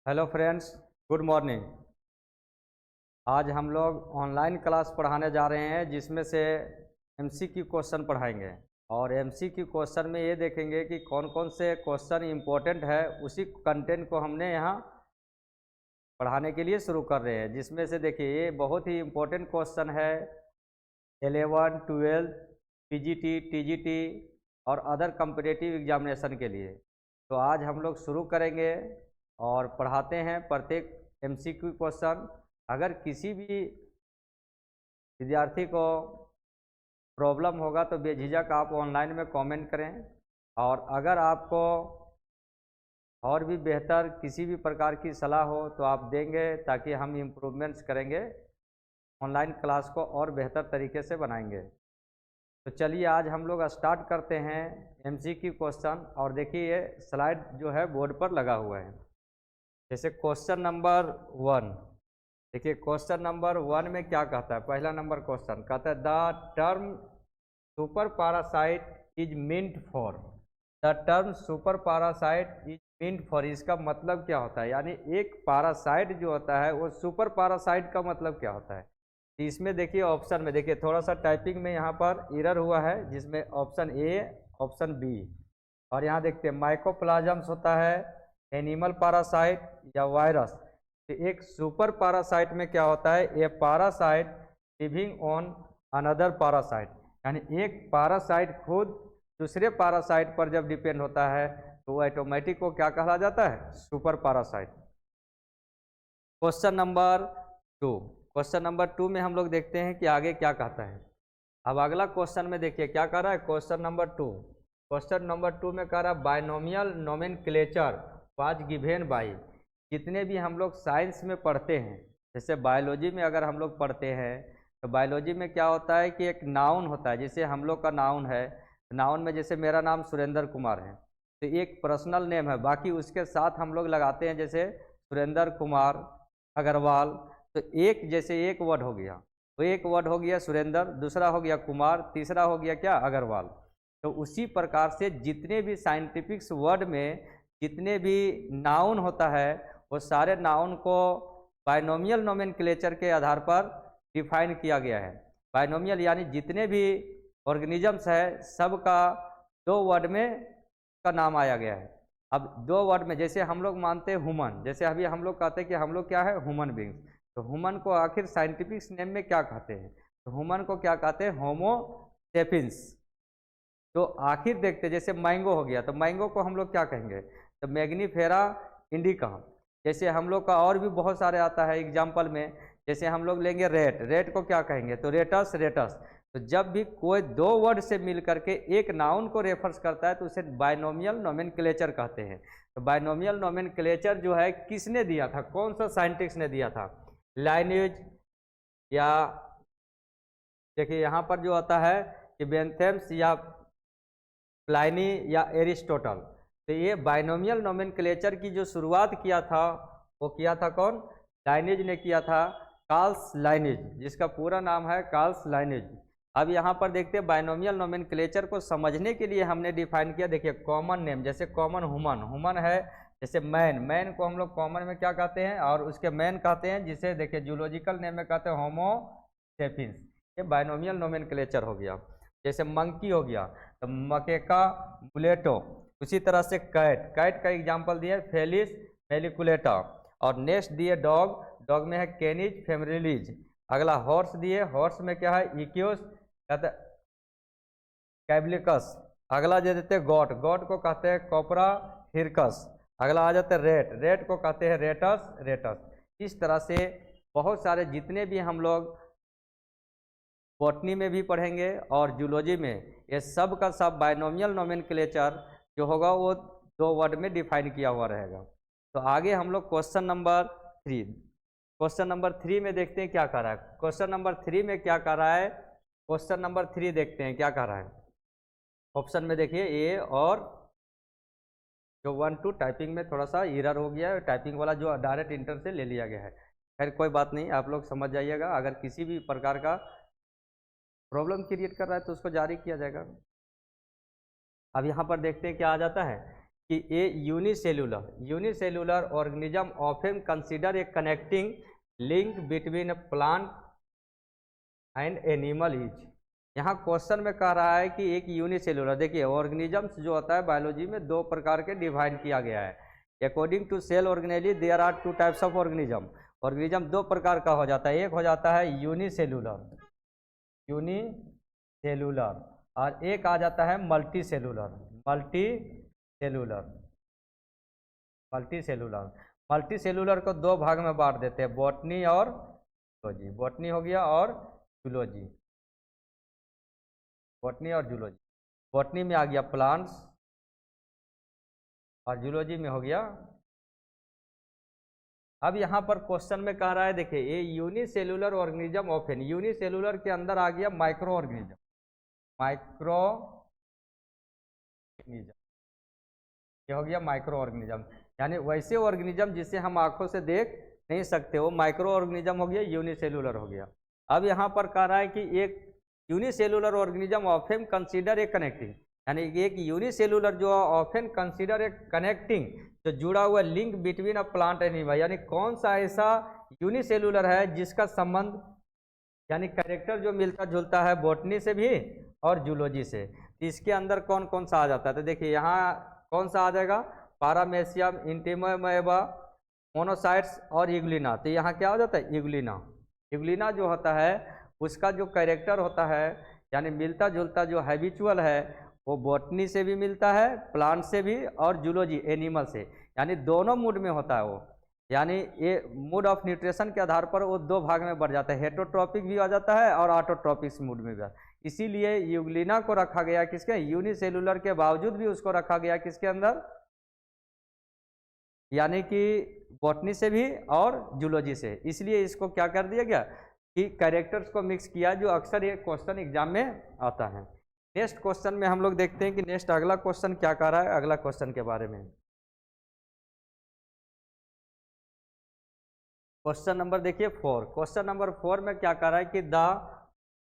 Hello friends, good morning. आज हम लोग ऑनलाइन क्लास पढ़ाने जा रहे हैं जिसमें से एमसीक्यू क्वेश्चन पढ़ाएंगे। और एमसीक्यू क्वेश्चन में ये देखेंगे कि कौन कौन से क्वेश्चन इम्पोर्टेंट है। उसी कंटेंट को हमने यहाँ पढ़ाने के लिए शुरू कर रहे हैं, जिसमें से देखिए ये बहुत ही इम्पोर्टेंट क्वेश्चन है 11, 12, पीजीटी, टीजीटी और अदर कम्पिटिटिव एग्जामिनेशन के लिए। तो आज हम लोग शुरू करेंगे और पढ़ाते हैं प्रत्येक एमसीक्यू क्वेश्चन। अगर किसी भी विद्यार्थी को प्रॉब्लम होगा तो बेझिझक आप ऑनलाइन में कमेंट करें। और अगर आपको और भी बेहतर किसी भी प्रकार की सलाह हो तो आप देंगे, ताकि हम इम्प्रूवमेंट्स करेंगे, ऑनलाइन क्लास को और बेहतर तरीके से बनाएंगे। तो चलिए आज हम लोग स्टार्ट करते हैं एमसीक्यू क्वेश्चन। और देखिए ये स्लाइड जो है बोर्ड पर लगा हुआ है। जैसे क्वेश्चन नंबर 1, देखिए क्वेश्चन नंबर 1 में क्या कहता है। पहला नंबर क्वेश्चन कहता है the term super parasite is meant for. The term super parasite is meant for, इसका मतलब क्या होता है। यानी एक पैरासाइट जो होता है वो सुपर पैरासाइट का मतलब क्या होता है। तो इसमें देखिए ऑप्शन में देखिए थोड़ा सा टाइपिंग में यहाँ पर एरर हुआ है, जिसमें ऑप्शन ए, ऑप्शन बी और यहाँ देखते हैं माइकोप्लाज्म्स होता है, एनिमल पैरासाइट या वायरस। तो एक सुपर पैरासाइट में क्या होता है, ए parasite living on another parasite. यानी एक पैरासाइट खुद दूसरे पैरासाइट पर जब डिपेंड होता है तो वो ऑटोमेटिक को क्या कहा जाता है, super parasite. Question number 2, question number 2 में हम लोग देखते हैं कि आगे क्या कहता है। अब अगला क्वेश्चन में देखिए क्या कह रहा है। क्वेश्चन नंबर 2, क्वेश्चन नंबर 2 में कह रहा है binomial nomenclature was given by. जितने भी हम लोग साइंस में पढ़ते हैं, जैसे बायोलॉजी में अगर हम लोग पढ़ते हैं तो बायोलॉजी में क्या होता है कि एक नाउन होता है। जैसे हम लोग का नाउन है, नाउन में जैसे मेरा नाम सुरेंद्र कुमार है तो एक पर्सनल नेम है, बाकी उसके साथ हम लोग लगाते हैं जैसे सुरेंद्र कुमार अग्रवाल। तो एक जैसे एक वर्ड हो गया, तो एक वर्ड हो गया सुरेंद्र, दूसरा हो गया कुमार, तीसरा हो गया क्या, अग्रवाल। तो उसी प्रकार से जितने भी साइंटिफिक वर्ड में जितने भी नाउन होता है वो सारे नाउन को बायनोमियल नोमेनक्लेचर के आधार पर डिफाइन किया गया है। बायनोमियल यानी जितने भी ऑर्गेनिजम्स है सबका 2 वर्ड में का नाम आया गया है। अब 2 वर्ड में जैसे हम लोग मानते हैं ह्यूमन, जैसे अभी हम लोग कहते हैं कि हम लोग क्या है, ह्यूमन बींग्स। तो ह्यूमन को आखिर साइंटिफिक नेम में क्या कहते हैं, तो ह्यूमन को क्या कहते हैं, होमो सेपियंस। तो आखिर देखते जैसे मैंगो हो गया, तो मैंगो को हम लोग क्या कहेंगे, तो मैग्नीफेरा इंडिका। जैसे हम लोग का और भी बहुत सारे आता है एग्जाम्पल में, जैसे हम लोग लेंगे रेट, रेट को क्या कहेंगे, तो रेटस, रेटस। तो जब भी कोई 2 वर्ड से मिल करके एक नाउन को रेफर्स करता है तो उसे बायनोमियल नोमेनक्लेचर कहते हैं। तो बायनोमियल नोमेनक्लेचर जो है किसने दिया था, कौन सा साइंटिस्ट ने दिया था, लाइनेज या देखिए यहाँ पर जो आता है कि बेंथेम्स या प्लाइनी या एरिस्टोटल। तो ये बायनोमियल नोमेनक्लेचर की जो शुरुआत किया था वो किया था कौन, लाइनेज ने किया था, कार्ल्स लाइनेज, जिसका पूरा नाम है कार्ल्स लाइनेज। अब यहाँ पर देखते हैं बायनोमियल नोमेनक्लेचर को समझने के लिए हमने डिफाइन किया। देखिए कॉमन नेम, जैसे कॉमन ह्यूमन, ह्यूमन है। जैसे मैन, मैन को हम लोग कॉमन में क्या कहते हैं, और उसके मैन कहते हैं, जिसे देखिए जूलॉजिकल नेम में कहते हैं होमो सेपियंस। ये बायनोमियल नोमेनक्लेचर हो गया। जैसे मंकी हो गया तो मकेका मुलेटो। उसी तरह से कैट, कैट का एग्जाम्पल दिया फेलिस मेलिकुलेटा। और नेक्स्ट दिए डॉग, डॉग में है कैनिज फेमरिलीज। अगला हॉर्स दिए, हॉर्स में क्या है, इक्यूस कहते कैबलिकस। अगला दे देते गॉट, गॉट को कहते हैं कोपरा हिरकस। अगला आ जाते हैं रेट, रेट को कहते हैं रेटस, रेटस। इस तरह से बहुत सारे जितने भी हम लोग बॉटनी में भी पढ़ेंगे और जूलॉजी में, ये सब का सब बायनोमियल नोमेनक्लेचर जो होगा वो 2 वर्ड में डिफाइन किया हुआ रहेगा। तो आगे हम लोग क्वेश्चन नंबर 3, क्वेश्चन नंबर 3 में देखते हैं क्या कर रहा है। क्वेश्चन नंबर 3 में क्या कर रहा है, क्वेश्चन नंबर 3 देखते हैं क्या कर रहा है। ऑप्शन में देखिए ए और जो 1 2 टाइपिंग में थोड़ा सा एरर हो गया है, टाइपिंग वाला जो डायरेक्ट इंटर से ले लिया गया है। खैर कोई बात नहीं, आप लोग समझ जाइएगा। अगर किसी भी प्रकार का प्रॉब्लम क्रिएट कर रहा है तो उसको जारी किया जाएगा। अब यहाँ पर देखते हैं क्या आ जाता है कि a unicellular organism often consider a connecting link between a plant and animal is. यहाँ क्वेश्चन में कह रहा है कि एक यूनिसेलुलर, देखिए ऑर्गेनिजम्स जो होता है बायोलॉजी में दो प्रकार के डिवाइड किया गया है। According to cell organelle there are two types of organism. Organism दो प्रकार का हो जाता है, एक हो जाता है यूनिसेलुलर और एक आ जाता है मल्टीसेलुलर को दो भाग में बांट देते हैं, बॉटनी और जूलॉजी। बॉटनी हो गया और जूलॉजी, बॉटनी और जूलॉजी। बॉटनी में आ गया प्लांट्स और जूलॉजी में हो गया। अब यहाँ पर क्वेश्चन में कह रहा है, देखिए ये यूनिसेलुलर ऑर्गेनिज्म ऑफन, यूनिसेलुलर के अंदर आ गया माइक्रो ऑर्गेनिज्म, ये हो गया माइक्रो ऑर्गेनिज्म, यानी वैसे ऑर्गेनिज्म जिसे हम आंखों से देख नहीं सकते, वो माइक्रो ऑर्गेनिज्म हो गया, यूनिसेलुलर हो गया। अब यहाँ पर कह रहा है कि एक unicellular organism often consider a connecting, यानी एक यूनिसेलुलर जो ऑफन कंसीडर ए कनेक्टिंग, जो जुड़ा हुआ link between a plant and animal, यानी कौन सा ऐसा यूनिसेलुलर है जिसका संबंध यानी कैरेक्टर जो मिलता जुलता है बॉटनी से भी और जूलॉजी से। इसके अंदर कौन कौन सा आ जाता है, तो देखिए यहाँ कौन सा आ जाएगा, पारामेसियम, इंटिमोएबा, मोनोसाइट्स और इग्लिना। तो यहाँ क्या हो जाता है, इग्लिना जो होता है उसका जो कैरेक्टर होता है यानी मिलता जुलता जो हैबिचुअल है वो बॉटनी से भी मिलता है, प्लांट से भी और जूलॉजी एनिमल से, यानी दोनों मूड में होता है वो। यानी ये मूड ऑफ न्यूट्रिशन के आधार पर वो दो भाग में बढ़ जाता है, हेटरोट्रॉपिक भी आ जाता है और ऑटोट्रॉपिक मूड में भी। इसीलिए यूग्लिना को रखा गया किसके, यूनिसेलुलर के बावजूद भी उसको रखा गया किसके अंदर, यानी कि बॉटनी से भी और जूलॉजी से। इसलिए इसको क्या कर दिया गया कि कैरेक्टर्स को मिक्स किया, जो अक्सर ये क्वेश्चन एग्जाम में आता है। नेक्स्ट क्वेश्चन में हम लोग देखते हैं कि नेक्स्ट अगला क्वेश्चन क्या कर रहा है, अगला क्वेश्चन के बारे में। क्वेश्चन नंबर देखिए 4। क्वेश्चन नंबर 4 में क्या कर रहा है कि the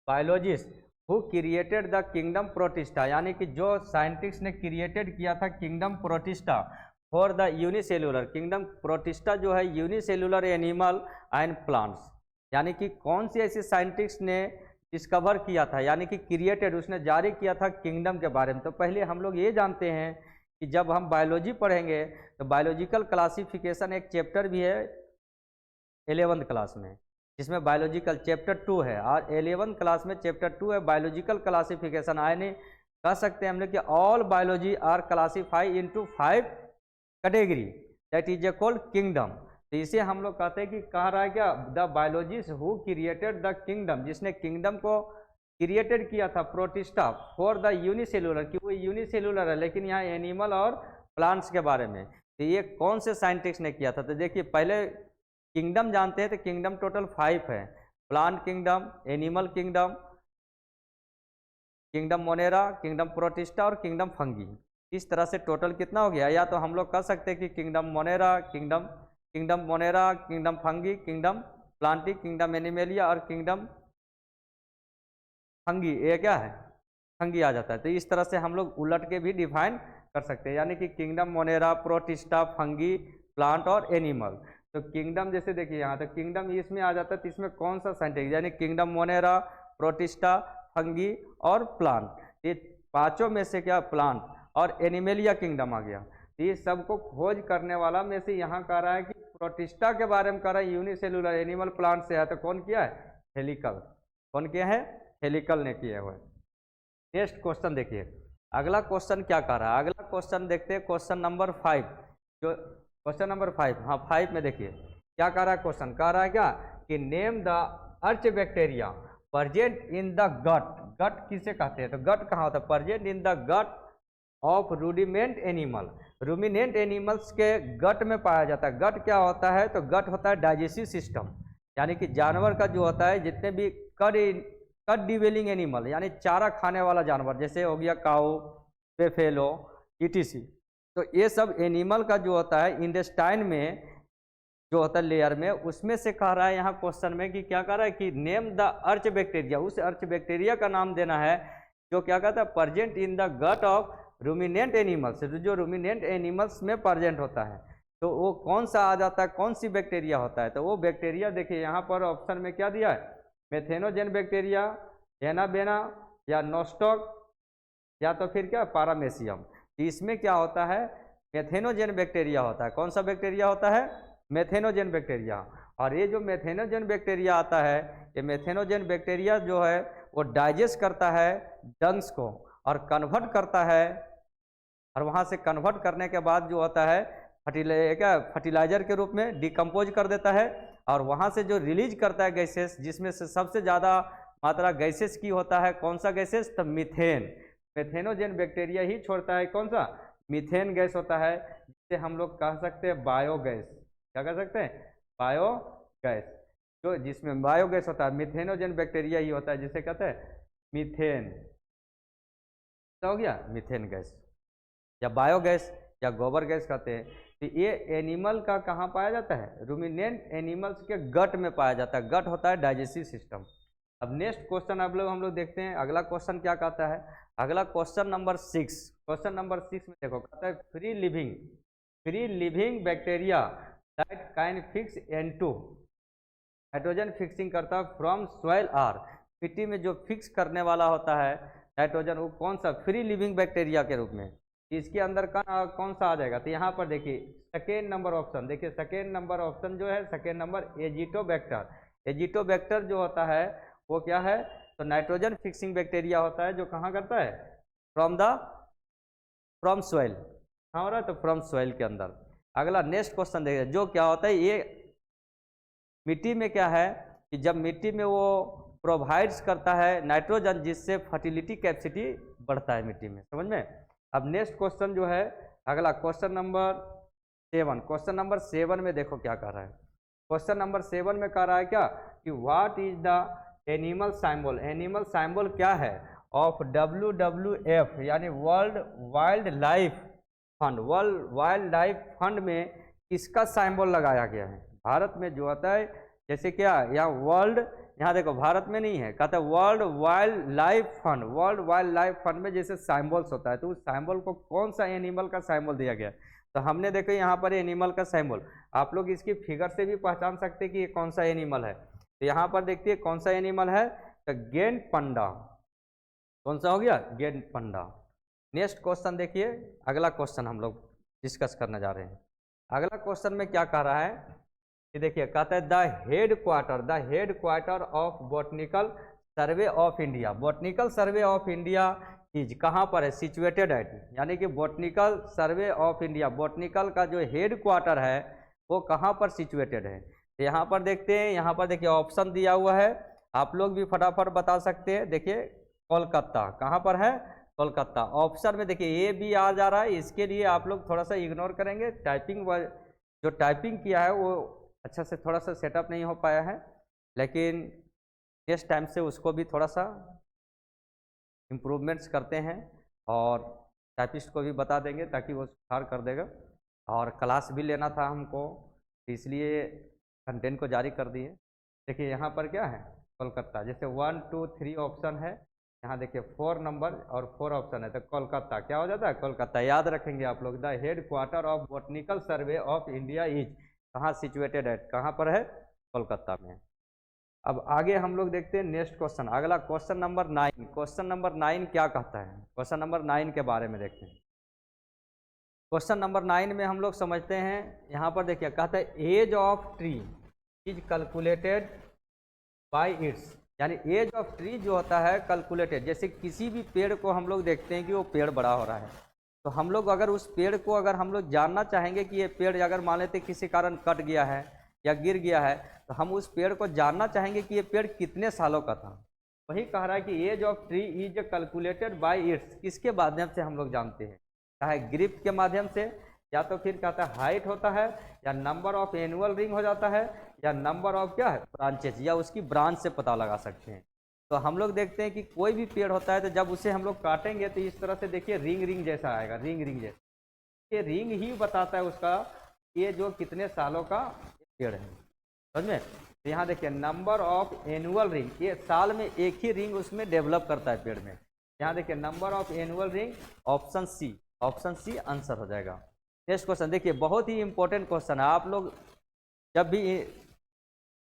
biologist who created the kingdom protista, यानी कि जो साइंटिस्ट ने क्रिएटेड किया था kingdom protista for the unicellular, kingdom protista जो है यूनिसेलुलर एनिमल एंड प्लांट्स, यानी कि कौन सी ऐसी साइंटिस्ट ने डिस्कवर किया था यानी कि क्रिएटेड, उसने जारी किया था किंगडम के बारे में। तो पहले हम लोग ये जानते हैं कि जब हम बायोलॉजी पढ़ेंगे तो बायोलॉजिकल क्लासिफिकेशन एक चैप्टर भी है 11th क्लास में, जिसमें बायोलॉजिकल चैप्टर 2 है, और 11th क्लास में चैप्टर 2 है बायोलॉजिकल क्लासिफिकेशन। यानी कह सकते हैं हम लोग कि all biology are classify into 5 category that is a called kingdom. तो इसे हम लोग कहते हैं कि कह रहा है क्या, the biologist who created the kingdom, जिसने किंगडम को क्रिएटेड किया था प्रोटिस्टा फॉर द यूनिसेलुलर, कि वो यूनिसेलुलर है लेकिन यहाँ एनिमल और प्लांट्स के बारे में। तो ये कौन से साइंटिस्ट ने किया था, तो देखिए पहले किंगडम जानते हैं तो किंगडम टोटल 5 है, plant kingdom, animal kingdom, kingdom Monera, kingdom protista और किंगडम फंगी। इस तरह से टोटल कितना हो गया, या तो हम लोग कह सकते हैं कि kingdom Monera, kingdom fungi, kingdom Plantae, kingdom animalia और किंगडम फंगी, ये क्या है, फंगी आ जाता है। तो इस तरह से हम लोग उलट के भी डिफाइन कर सकते हैं, यानी कि kingdom Monera, protista, fungi, plant और एनिमल। तो किंगडम जैसे देखिए यहाँ तो किंगडम इसमें आ जाता है, तो इसमें कौन सा साइंटिस्ट, यानी किंगडम मोनेरा, प्रोटिस्टा, फंगी और प्लांट, ये पांचों में से क्या प्लांट और एनिमेलिया किंगडम आ गया। तो ये सबको खोज करने वाला में से यहाँ कह रहा है कि प्रोटिस्टा के बारे में कह रहा है यूनिसेलुलर एनिमल प्लांट से है, तो कौन किया है, हेलिकल, कौन किया है, हेलिकल ने किया हुआ है। नेक्स्ट क्वेश्चन देखिए, अगला क्वेश्चन क्या कर रहा है, अगला क्वेश्चन देखते हैं क्वेश्चन नंबर 5, जो क्वेश्चन नंबर 5, हाँ 5 में देखिए क्या कह रहा है क्वेश्चन, कह रहा है क्या कि name the archaebacteria present in the gut, gut किसे कहते हैं, तो गट कहाँ होता है, present in the gut of rudiment animal, ruminant animals के गट में पाया जाता है। गट क्या होता है, तो गट होता है डाइजेस्टिव सिस्टम, यानी कि जानवर का जो होता है जितने भी कट डिवेलिंग एनिमल यानी चारा खाने वाला जानवर, जैसे हो गया काऊ, बेफेलो, ईटीसी, तो ये सब एनिमल का जो होता है इंटेस्टाइन में जो होता है लेयर में, उसमें से कह रहा है यहाँ क्वेश्चन में कि क्या कह रहा है कि नेम द अर्च बैक्टीरिया, उस अर्च बैक्टीरिया का नाम देना है जो क्या कहता है present in the gut of ruminant animals, जो रूमिनेंट एनिमल्स में प्रेजेंट होता है, तो वो कौन सा आ जाता है, कौन सी बैक्टीरिया होता है, तो वो बैक्टीरिया देखिए यहाँ पर ऑप्शन में क्या दिया है, मेथेनोजेन बैक्टीरिया, एनाबेना या नोस्टॉक या तो फिर क्या पारामेसियम। तो इसमें क्या होता है, मेथेनोजेन बैक्टीरिया होता है। कौन सा बैक्टीरिया होता है, मेथेनोजेन बैक्टीरिया। और ये जो मेथेनोजेन बैक्टीरिया आता है, ये मेथेनोजेन बैक्टीरिया जो है वो डाइजेस्ट करता है डंग्स को और कन्वर्ट करता है, और वहाँ से कन्वर्ट करने के बाद जो होता है फर्टिलाइजर के रूप में डिकम्पोज कर देता है, और वहाँ से जो रिलीज करता है गैसेस, जिसमें से सबसे ज़्यादा मात्रा गैसेस की होता है, कौन सा गैसेस, तो मीथेन। मेथेनोजेन बैक्टीरिया ही छोड़ता है कौन सा, मीथेन गैस होता है, जिसे हम लोग कह सकते हैं बायोगैस। क्या कह सकते हैं, बायोगैस। जो जिसमें बायोगैस होता है, मिथेनोजेन बैक्टीरिया ही होता है, जिसे कहते हैं मीथेन। क्या हो गया, मीथेन गैस या बायोगैस या गोबर गैस कहते हैं। तो ये एनिमल का कहाँ पाया जाता है, रूमिनेंट एनिमल्स के गट में पाया जाता है। गट होता है डाइजेस्टिव सिस्टम। अब नेक्स्ट क्वेश्चन हम लोग देखते हैं, अगला क्वेश्चन क्या कहता है। अगला क्वेश्चन नंबर 6, क्वेश्चन नंबर 6 में देखो कहता है free living bacteria that can fix N2 nitrogen fixing करता है फ्रॉम सॉइल आर। मिट्टी में जो फिक्स करने वाला होता है नाइट्रोजन, वो कौन सा, फ्री लिविंग बैक्टीरिया के रूप में। इसके अंदर कौन सा आ जाएगा, तो यहाँ पर देखिए सेकेंड नंबर ऑप्शन, देखिए सेकेंड नंबर ऑप्शन जो है, सेकेंड नंबर एजिटोबैक्टर। एजिटोबैक्टर जो होता है वो क्या है, तो नाइट्रोजन फिक्सिंग बैक्टीरिया होता है, जो कहाँ करता है, फ्रॉम सॉइल। कहाँ हो रहा है, तो फ्रॉम सॉइल के अंदर। अगला नेक्स्ट क्वेश्चन देखिए, जो क्या होता है, ये मिट्टी में क्या है कि जब मिट्टी में वो प्रोवाइड्स करता है नाइट्रोजन, जिससे फर्टिलिटी कैपेसिटी बढ़ता है मिट्टी में, समझ में। अब नेक्स्ट क्वेश्चन जो है अगला क्वेश्चन नंबर 7, क्वेश्चन नंबर 7 में देखो क्या कर रहा है। क्वेश्चन नंबर 7 में कह रहा है क्या कि what is the animal symbol. Animal symbol क्या है ऑफ WWF यानी world wild life fund. World wild life fund में किसका साइंबल लगाया गया है। भारत में जो होता है, जैसे क्या यहाँ वर्ल्ड, यहाँ देखो भारत में नहीं है, कहता है world wild life fund. World wild life fund में जैसे साइंबल्स होता है, तो उस साइंबल को कौन सा एनिमल का साइंबल दिया गया। तो हमने देखो यहाँ पर एनिमल का सिंबल, आप लोग इसकी फिगर से भी पहचान सकते हैं कि ये कौन सा एनिमल है। तो यहाँ पर देखिए कौन सा एनिमल है, तो गेंड पंडा। कौन सा हो गया, गेंड पंडा। नेक्स्ट क्वेश्चन देखिए, अगला क्वेश्चन हम लोग डिस्कस करने जा रहे हैं। अगला क्वेश्चन में क्या कह रहा है कि देखिए, कहता है the head quarter of botanical survey of India. Botanical survey of India चीज कहाँ पर है, सिचुएटेड एट, यानी कि botanical survey of India, botanical का जो हेड क्वार्टर है वो कहाँ पर सिचुएटेड है। तो यहाँ पर देखते हैं, यहाँ पर देखिए ऑप्शन दिया हुआ है, आप लोग भी फटाफट बता सकते हैं। देखिए कोलकाता, कहाँ पर है, कोलकाता। ऑप्शन में देखिए ए भी आ जा रहा है, इसके लिए आप लोग थोड़ा सा इग्नोर करेंगे। टाइपिंग जो टाइपिंग किया है वो अच्छा से थोड़ा सा सेटअप नहीं हो पाया है, लेकिन नेक्स्ट टाइम से उसको भी थोड़ा सा इम्प्रूवमेंट्स करते हैं और टाइपिस्ट को भी बता देंगे ताकि वो सुधार कर देगा। और क्लास भी लेना था हमको, इसलिए कंटेंट को जारी कर दिए। देखिए यहाँ पर क्या है, कोलकाता। जैसे 1 2 3 ऑप्शन है, यहाँ देखिए 4 नंबर और 4 ऑप्शन है, तो कोलकाता क्या हो जाता है, कोलकाता। याद रखेंगे आप लोग, the head quarter of botanical survey of India is कहाँ सिचुएटेड है, कहाँ पर है, कोलकाता में। अब आगे हम लोग देखते हैं नेक्स्ट क्वेश्चन, अगला क्वेश्चन नंबर 9। क्वेश्चन नंबर 9 क्या कहता है, क्वेश्चन नंबर 9 के बारे में देखते हैं। क्वेश्चन नंबर 9 में हम लोग समझते हैं, यहाँ पर देखिए कहता है age of tree is calculated by its, यानी एज ऑफ ट्री जो होता है कैलकुलेटेड। जैसे किसी भी पेड़ को हम लोग देखते हैं कि वो पेड़ बड़ा हो रहा है, तो हम लोग अगर उस पेड़ को अगर हम लोग जानना चाहेंगे कि ये पेड़ अगर मान लेते किसी कारण कट गया है या गिर गया है, तो हम उस पेड़ को जानना चाहेंगे कि ये पेड़ कितने सालों का था। वही कह रहा है कि age of tree is calculated by its, किसके माध्यम से हम लोग जानते हैं, चाहे ग्रिप के माध्यम से, या तो फिर कहता है हाइट होता है, या नंबर ऑफ एनुअल रिंग हो जाता है, या नंबर ऑफ क्या है ब्रांचेज, या उसकी ब्रांच से पता लगा सकते हैं। तो हम लोग देखते हैं कि कोई भी पेड़ होता है तो जब उसे हम लोग काटेंगे तो इस तरह से देखिए रिंग जैसा आएगा, रिंग जैसा। ये रिंग ही बताता है उसका ये जो कितने सालों का पेड़ है, समझ में। तो यहाँ देखिए नंबर ऑफ एनुअल रिंग, ये साल में एक ही रिंग उसमें डेवलप करता है पेड़ में। यहाँ देखिए number of annual ring, option C answer हो जाएगा। नेक्स्ट क्वेश्चन देखिए, बहुत ही इंपॉर्टेंट क्वेश्चन है। आप लोग जब भी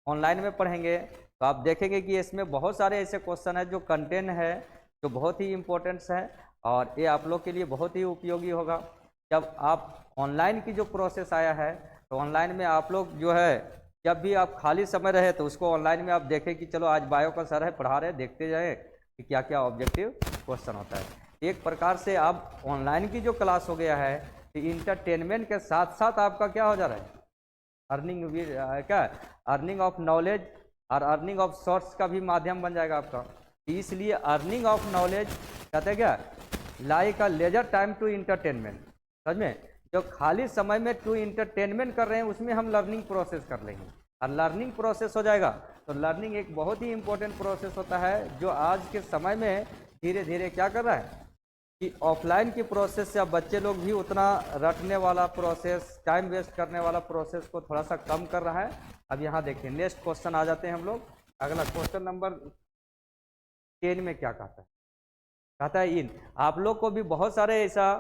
ऑनलाइन में पढ़ेंगे तो आप देखेंगे कि इसमें बहुत सारे ऐसे क्वेश्चन है जो कंटेंट है, जो बहुत ही इम्पोर्टेंट्स है और ये आप लोग के लिए बहुत ही उपयोगी होगा। जब आप ऑनलाइन की जो प्रोसेस आया है तो ऑनलाइन में आप लोग जो है जब भी आप खाली समय रहे तो उसको ऑनलाइन में आप देखें कि चलो आज बायो का सर है पढ़ा रहे, देखते जाए कि क्या क्या ऑब्जेक्टिव क्वेश्चन होता है। एक प्रकार से अब ऑनलाइन की जो क्लास हो गया है कि इंटरटेनमेंट के साथ साथ आपका क्या हो जा रहा है, अर्निंग भी क्या अर्निंग ऑफ नॉलेज और अर्निंग ऑफ सोर्स का भी माध्यम बन जाएगा आपका। इसलिए अर्निंग ऑफ नॉलेज कहते हैं क्या, like a leisure time to entertainment. समझ में, जो खाली समय में टू इंटरटेनमेंट कर रहे हैं उसमें हम लर्निंग प्रोसेस कर लेंगे और लर्निंग प्रोसेस हो जाएगा। तो लर्निंग एक बहुत ही इंपॉर्टेंट प्रोसेस होता है जो आज के समय में धीरे धीरे क्या कर रहा है कि ऑफलाइन की प्रोसेस से अब बच्चे लोग भी उतना रटने वाला प्रोसेस, टाइम वेस्ट करने वाला प्रोसेस को थोड़ा सा कम कर रहा है। अब यहाँ देखिए नेक्स्ट क्वेश्चन आ जाते हैं हम लोग। अगला क्वेश्चन नंबर 10 में क्या कहता है इन। आप लोग को भी बहुत सारे ऐसा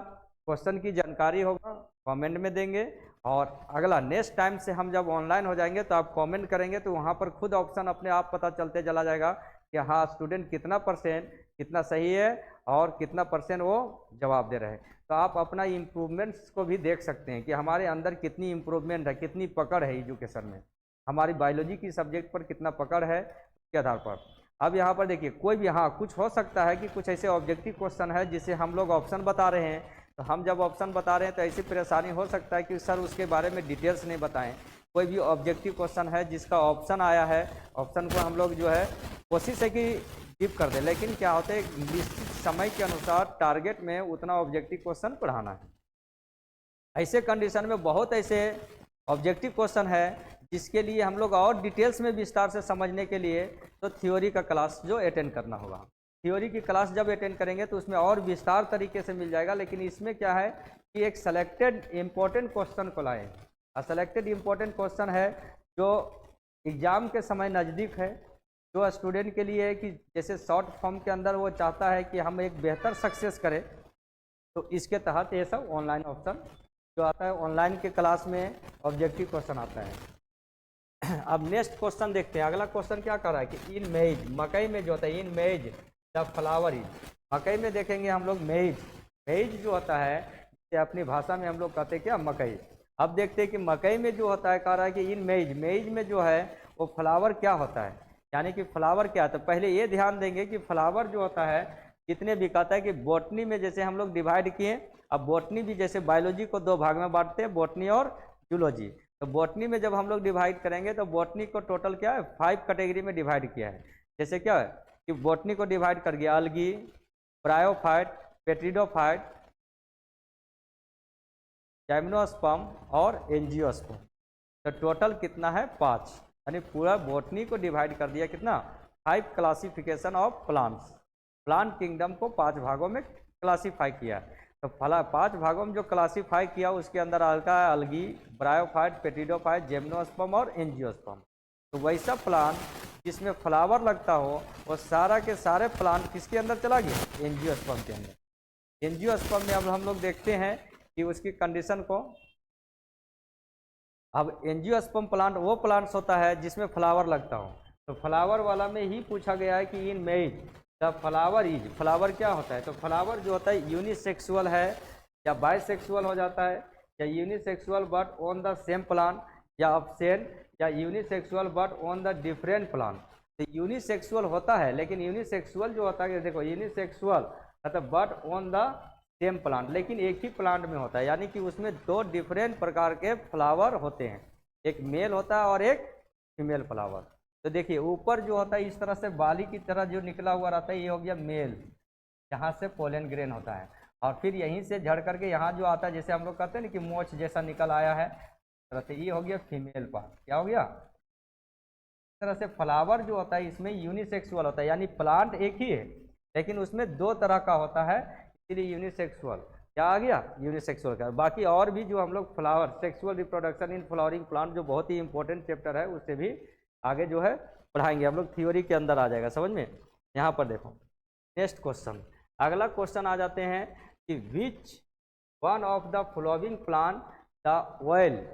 क्वेश्चन की जानकारी होगा, कमेंट में देंगे और अगला नेक्स्ट टाइम से हम जब ऑनलाइन हो जाएंगे तो आप कमेंट करेंगे तो वहाँ पर खुद ऑप्शन अपने आप पता चलते चला जाएगा कि हाँ स्टूडेंट कितना परसेंट कितना सही है और कितना परसेंट वो जवाब दे रहे हैं। तो आप अपना इम्प्रूवमेंट्स को भी देख सकते हैं कि हमारे अंदर कितनी इम्प्रूवमेंट है, कितनी पकड़ है एजुकेशन में, हमारी बायोलॉजी की सब्जेक्ट पर कितना पकड़ है के आधार पर। अब यहाँ पर देखिए कोई भी, हाँ कुछ हो सकता है कि कुछ ऐसे ऑब्जेक्टिव क्वेश्चन है जिसे हम लोग ऑप्शन बता रहे हैं, तो हम जब ऑप्शन बता रहे हैं तो ऐसी परेशानी हो सकता है कि सर उसके बारे में डिटेल्स नहीं बताएं। कोई भी ऑब्जेक्टिव क्वेश्चन है जिसका ऑप्शन आया है, ऑप्शन को हम लोग जो है कोशिश है कि टिप कर दें, लेकिन क्या होता है निश्चित समय के अनुसार टारगेट में उतना ऑब्जेक्टिव क्वेश्चन पढ़ाना है। ऐसे कंडीशन में बहुत ऐसे ऑब्जेक्टिव क्वेश्चन है जिसके लिए हम लोग और डिटेल्स में विस्तार से समझने के लिए तो थ्योरी का क्लास जो अटेंड करना होगा। थ्योरी की क्लास जब अटेंड करेंगे तो उसमें और विस्तार तरीके से मिल जाएगा, लेकिन इसमें क्या है कि एक सेलेक्टेड इम्पोर्टेंट क्वेश्चन को लाएँ। और सेलेक्टेड इम्पोर्टेंट क्वेश्चन है जो एग्ज़ाम के समय नज़दीक है, जो स्टूडेंट के लिए है कि जैसे शॉर्ट फॉर्म के अंदर वो चाहता है कि हम एक बेहतर सक्सेस करें, तो इसके तहत ये सब ऑनलाइन ऑप्शन जो आता है, ऑनलाइन के क्लास में ऑब्जेक्टिव क्वेश्चन आता है। अब नेक्स्ट क्वेश्चन देखते हैं। अगला क्वेश्चन क्या कर रहा है कि इन मेज, मकई में जो होता है इन मेज द फ्लावर इज। मकई में देखेंगे हम लोग मेज, मेज जो होता है जिसे अपनी भाषा में हम लोग कहते हैं क्या, मकई। अब देखते हैं कि मकई में जो होता है कह रहा है कि इन मेज, मेज में जो है वो फ्लावर क्या होता है, यानी कि फ्लावर क्या है। तो पहले ये ध्यान देंगे कि फ्लावर जो होता है जितने भी कहता है कि बॉटनी में जैसे हम लोग डिवाइड किए, अब बॉटनी भी जैसे बायोलॉजी को दो भाग में बांटते हैं, बॉटनी और जूलॉजी। तो बॉटनी में जब हम लोग डिवाइड करेंगे तो बॉटनी को टोटल क्या है 5 कैटेगरी में डिवाइड किया है। जैसे क्या है कि बॉटनी को डिवाइड कर गया अलगी, ब्रायोफाइट, पेट्रिडोफाइट, जाइम्नोस्पर्म और एंजियोस्पर्म। तो टोटल कितना है 5, यानी पूरा बॉटनी को डिवाइड कर दिया कितना 5 classification of plants. Plant kingdom को 5 भागों में क्लासीफाई किया। तो 5 भागों में जो क्लासीफाई किया उसके अंदर आता है अलगी, ब्रायोफाइट, पेट्रिडोफाइट, जिम्नोस्पर्म और एंजियोस्पर्म। तो वैसा प्लांट जिसमें फ्लावर लगता हो वो सारा के सारे प्लांट किसके अंदर चला गया, एंजियोस्पर्म के अंदर। एंजियोस्पर्म में अब हम लोग देखते हैं कि उसकी कंडीशन को। अब एंजियोस्पर्म प्लांट वो प्लांट्स होता है जिसमें फ्लावर लगता हो। तो फ्लावर वाला में ही पूछा गया है कि इन मेज द फ्लावर इज, फ्लावर क्या होता है। तो फ्लावर जो होता है यूनिसेक्सुअल है या बाइसेक्सुअल हो जाता है, या unisexual but on the same plant, या ऑप्शन या unisexual but on the different plant. तो यूनिसेक्सुअल होता है, लेकिन यूनिसेक्सुअल जो होता है देखो यूनिसेक्सुअल मतलब but on the same plant, लेकिन एक ही प्लांट में होता है, यानी कि उसमें 2 डिफरेंट प्रकार के फ्लावर होते हैं, एक मेल होता है और एक फीमेल फ्लावर। तो देखिए ऊपर जो होता है इस तरह से बाली की तरह जो निकला हुआ रहता है ये हो गया मेल, यहाँ से पोलन ग्रेन होता है, और फिर यहीं से झड़ करके यहाँ जो आता है जैसे हम लोग कहते हैं ना कि मोच जैसा निकल आया है, तरह से ये हो गया फीमेल पार्ट। क्या हो गया, इस तरह से फ्लावर जो होता है इसमें यूनिसेक्सुअल होता है, यानी प्लांट एक ही है लेकिन उसमें 2 तरह का होता है, इसलिए यूनिसेक्सुअल। क्या आ गया, यूनिसेक्सुअल का। बाकी और भी जो हम लोग flower sexual reproduction in flowering plant जो बहुत ही इंपॉर्टेंट चैप्टर है उससे भी आगे जो है पढ़ाएंगे हम लोग, थ्योरी के अंदर आ जाएगा समझ में। यहाँ पर देखो नेक्स्ट क्वेश्चन, अगला क्वेश्चन आ जाते हैं कि which one of the following plant the oil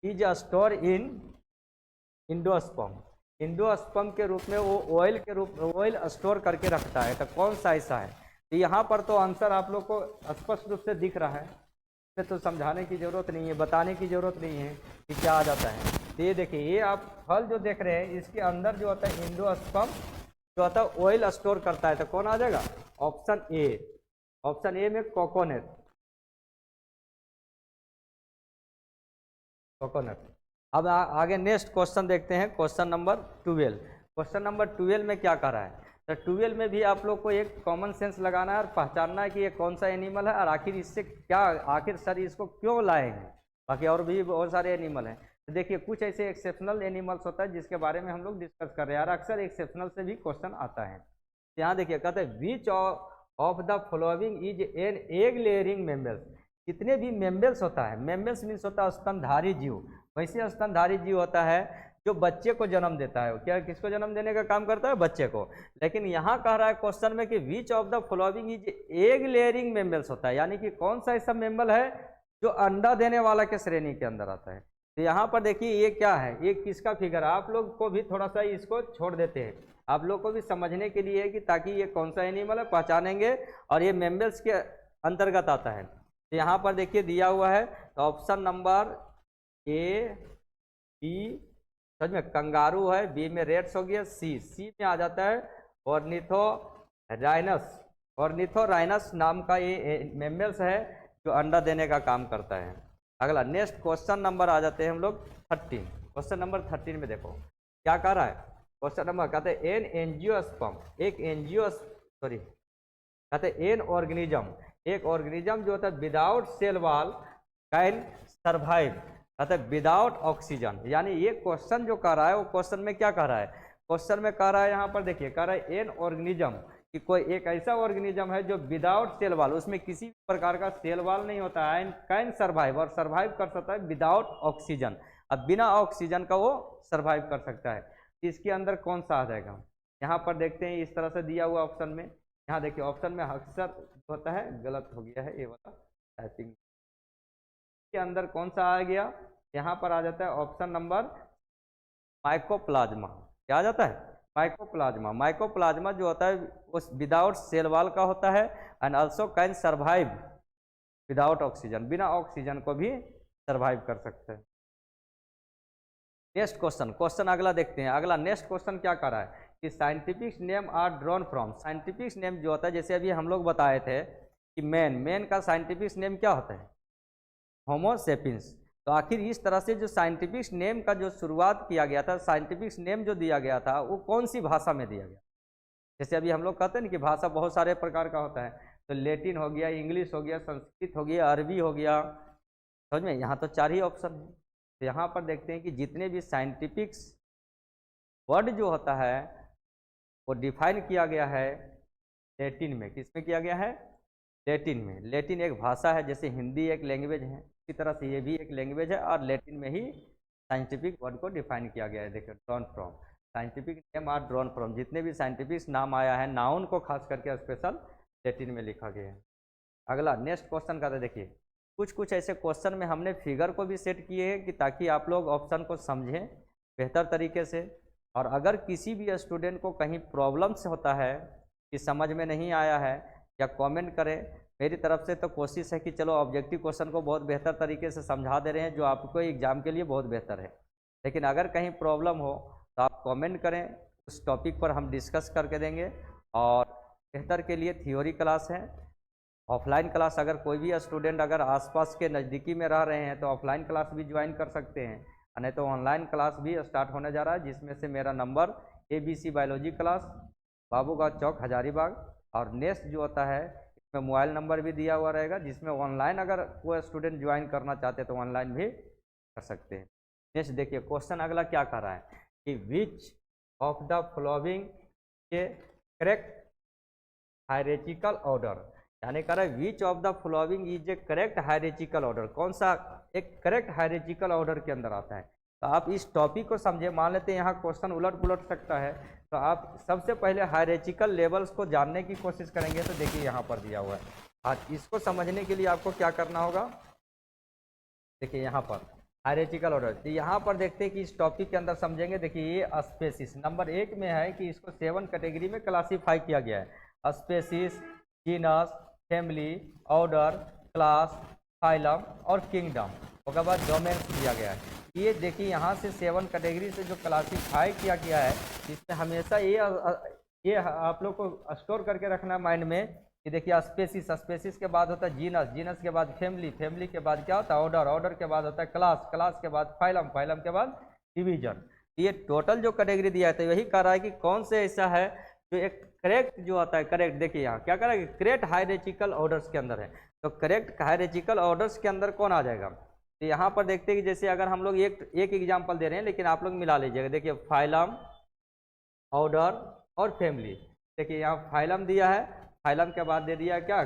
is store in endosperm. Endosperm के रूप में वो ऑयल के रूप ऑयल स्टोर करके रखता है, तो कौन सा ऐसा है? तो यहाँ पर तो आंसर आप लोग को स्पष्ट रूप से दिख रहा है, इसमें तो समझाने की ज़रूरत नहीं है, बताने की ज़रूरत नहीं है कि क्या आ जाता है। तो ये देखिए, ये आप फल जो देख रहे हैं इसके अंदर जो होता है इंडोस्पर्म जो होता है ऑयल स्टोर करता है, तो कौन आ जाएगा? Option A. ऑप्शन ए में कोकोनट। कोकोनट। अब आगे नेक्स्ट क्वेश्चन देखते हैं, क्वेश्चन नंबर 12। क्वेश्चन नंबर 12 में क्या कर रहा है? तो 12 में भी आप लोग को एक कॉमन सेंस लगाना है और पहचानना है कि ये कौन सा एनिमल है और आखिर इससे क्या, आखिर सर इसको क्यों लाएंगे। बाकी और भी बहुत सारे एनिमल हैं। तो देखिए, कुछ ऐसे एक्सेप्शनल एनिमल्स होता है जिसके बारे में हम लोग डिस्कस कर रहे हैं और अक्सर एक्सेप्शनल से भी क्वेश्चन आता है। यहाँ देखिए, कहते हैं which of the following is an egg laying mammals. जितने भी मेम्बल्स होता है, मेम्बल्स मीन्स होता है स्तनधारी जीव, वैसे स्तनधारी जीव होता है जो बच्चे को जन्म देता है। क्या किसको जन्म देने का काम करता है? बच्चे को। लेकिन यहाँ कह रहा है क्वेश्चन में कि which of the following is egg laying mammals होता है, यानी कि कौन सा ऐसा मेम्बल है जो अंडा देने वाला के श्रेणी के अंदर आता है। तो यहाँ पर देखिए ये क्या है, ये किसका फिगर है? आप लोग को भी थोड़ा सा इसको छोड़ देते हैं, आप लोग को भी समझने के लिए कि ताकि ये कौन सा एनिमल है पहचानेंगे और ये मेम्बल्स के अंतर्गत आता है। तो यहाँ पर देखिए दिया हुआ है, तो ऑप्शन नंबर ए, बी, समझ में कंगारू है, बी में रेट्स हो गया, सी में आ जाता है ऑर्निथोराइनस। ऑर्निथोराइनस नाम का ये मेम्बल्स है जो अंडा देने का काम करता है। अगला नेक्स्ट क्वेश्चन नंबर आ जाते हैं हम लोग 13। क्वेश्चन नंबर 13 में देखो क्या कह रहा है। क्वेश्चन नंबर कहते हैं एन एंजियोस्पर्म, एक कहते हैं एन ऑर्गेनिज्म, एक ऑर्गेनिज्म जो होता है without cell wall can survive, कहते हैं विदाउट ऑक्सीजन। यानी ये क्वेश्चन जो कह रहा है वो क्वेश्चन में क्या कह रहा है? क्वेश्चन में कह रहा है, यहाँ पर देखिए कह रहा है एन ऑर्गेनिज्म, कि कोई एक ऐसा ऑर्गेनिज्म है जो विदाउट सेल वॉल, उसमें किसी प्रकार का सेल वॉल नहीं होता है, कैन सर्वाइव, और सर्वाइव कर सकता है विदाउट ऑक्सीजन। अब बिना ऑक्सीजन का वो सर्वाइव कर सकता है। इसके अंदर कौन सा आ जाएगा? यहाँ पर देखते हैं, इस तरह से दिया हुआ ऑप्शन में, यहाँ देखिए ऑप्शन में अक्सर होता है गलत हो गया है ये वाला टाइपिंग के अंदर कौन सा आ गया? यहाँ पर आ जाता है ऑप्शन नंबर माइकोप्लाज्मा। क्या आ जाता है? माइकोप्लाज्मा। माइकोप्लाज्मा जो होता है उस विदाउट सेल वॉल का होता है and also can survive without oxygen, बिना ऑक्सीजन को भी सर्वाइव कर सकते हैं। नेक्स्ट क्वेश्चन, क्वेश्चन अगला देखते हैं। अगला नेक्स्ट क्वेश्चन क्या कर रहा है कि scientific name are drawn from. Scientific name जो होता है, जैसे अभी हम लोग बताए थे कि मैन का साइंटिफिक नेम क्या होता है? होमो सेपियंस। तो आखिर इस तरह से जो साइंटिफिक नेम का जो शुरुआत किया गया था, साइंटिफिक नेम जो दिया गया था वो कौन सी भाषा में दिया गया? जैसे अभी हम लोग कहते हैं ना कि भाषा बहुत सारे प्रकार का होता है, तो लैटिन हो गया, इंग्लिश हो गया, संस्कृत हो गया, अरबी हो गया, समझ में? यहाँ तो 4 ही ऑप्शन है। तो यहाँ पर देखते हैं कि जितने भी साइंटिफिक वर्ड जो होता है वो डिफाइन किया गया है लैटिन में। किसमें किया गया है? लैटिन में। लैटिन एक भाषा है, जैसे हिंदी एक लैंग्वेज है, इसी तरह से ये भी एक लैंग्वेज है और लैटिन में ही साइंटिफिक वर्ड को डिफाइन किया गया है। देखिए drawn from, scientific name are drawn from, जितने भी साइंटिफिक नाम आया है नाउन को खास करके स्पेशल लैटिन में लिखा गया है। अगला नेक्स्ट क्वेश्चन का देखिए, कुछ ऐसे क्वेश्चन में हमने फिगर को भी सेट किए हैं कि ताकि आप लोग ऑप्शन को समझें बेहतर तरीके से। और अगर किसी भी स्टूडेंट को कहीं प्रॉब्लम्स होता है कि समझ में नहीं आया है, या कमेंट करें। मेरी तरफ से तो कोशिश है कि चलो ऑब्जेक्टिव क्वेश्चन को बहुत बेहतर तरीके से समझा दे रहे हैं, जो आपको एग्ज़ाम के लिए बहुत बेहतर है। लेकिन अगर कहीं प्रॉब्लम हो तो आप कमेंट करें, उस टॉपिक पर हम डिस्कस करके देंगे। और बेहतर के लिए थ्योरी क्लास है, ऑफलाइन क्लास अगर कोई भी स्टूडेंट अगर आसपास के नज़दीकी में रह रहे हैं तो ऑफलाइन क्लास भी ज्वाइन कर सकते हैं, नहीं तो ऑनलाइन क्लास भी स्टार्ट होने जा रहा है, जिसमें से मेरा number ABC biology class, Babugaon Chowk, Hazaribagh. और नेक्स्ट जो होता है इसमें मोबाइल नंबर भी दिया हुआ रहेगा, जिसमें ऑनलाइन अगर कोई स्टूडेंट ज्वाइन करना चाहते हैं तो ऑनलाइन भी कर सकते हैं। नेक्स्ट देखिए क्वेश्चन अगला क्या कर रहा है कि विच ऑफ द फॉलोइंग के करेक्ट हायरार्चिकल ऑर्डर, यानी कह रहा है which of the following is a correct hierarchical order, कौन सा एक करेक्ट हायरार्चिकल ऑर्डर के अंदर आता है। तो आप इस टॉपिक को समझे। मान लेते हैं यहाँ क्वेश्चन उलट पुलट सकता है, तो आप सबसे पहले हायरार्चिकल लेवल्स को जानने की कोशिश करेंगे। तो देखिए यहाँ पर दिया हुआ है, आज इसको समझने के लिए आपको क्या करना होगा, देखिए यहाँ पर हायरार्चिकल ऑर्डर। तो यहाँ पर देखते हैं कि इस टॉपिक के अंदर समझेंगे। देखिए ये स्पेसिस नंबर 1 में है कि इसको 7 कैटेगरी में क्लासीफाई किया गया है। Species, genus, family, order, class, phylum और किंगडम। उसके बाद डोमेन्स दिया गया है। ये देखिए यहाँ से 7 कैटेगरी से जो क्लासीफाई किया गया है, इसमें हमेशा ये आप लोग को स्टोर करके रखना है माइंड में कि देखिए स्पेसिस, स्पेसिस के बाद होता है जीनस, जीनस के बाद फैमिली, फैमिली के बाद क्या होता है ऑर्डर, ऑर्डर के बाद होता है क्लास, क्लास के बाद फाइलम, फाइलम के बाद डिवीजन। ये टोटल जो कैटेगरी दिया है, तो यही कह रहा है कि कौन से ऐसा है जो एक करेक्ट जो आता है, करेक्ट देखिए यहाँ क्या कह रहा है कि करेक्ट हायरार्चिकल ऑर्डर्स के अंदर है। तो करेक्ट हायरार्चिकल ऑर्डर्स के अंदर कौन आ जाएगा, तो यहाँ पर देखते हैं कि जैसे अगर हम लोग एक एग्जाम्पल दे रहे हैं, लेकिन आप लोग मिला लीजिएगा। देखिए फाइलम, ऑर्डर और फैमिली। देखिए यहाँ फाइलम दिया है, फाइलम के बाद दे दिया क्या,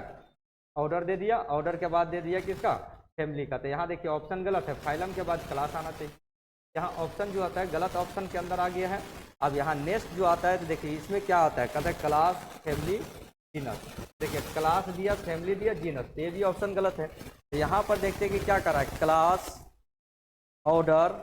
ऑर्डर दे दिया, ऑर्डर के बाद दे दिया किसका, फैमिली का। तो यहाँ देखिए ऑप्शन गलत है, फाइलम के बाद क्लास आना चाहिए। यहाँ ऑप्शन जो आता है गलत ऑप्शन के अंदर आ गया है। अब यहाँ नेक्स्ट जो आता है, तो देखिए इसमें क्या आता है, कहता है क्लास, फैमिली, जीनस। देखिए क्लास दिया, फैमिली दिया, जीनस, ये भी ऑप्शन गलत है। तो यहाँ पर देखते हैं कि क्या कर रहा है, क्लास, ऑर्डर,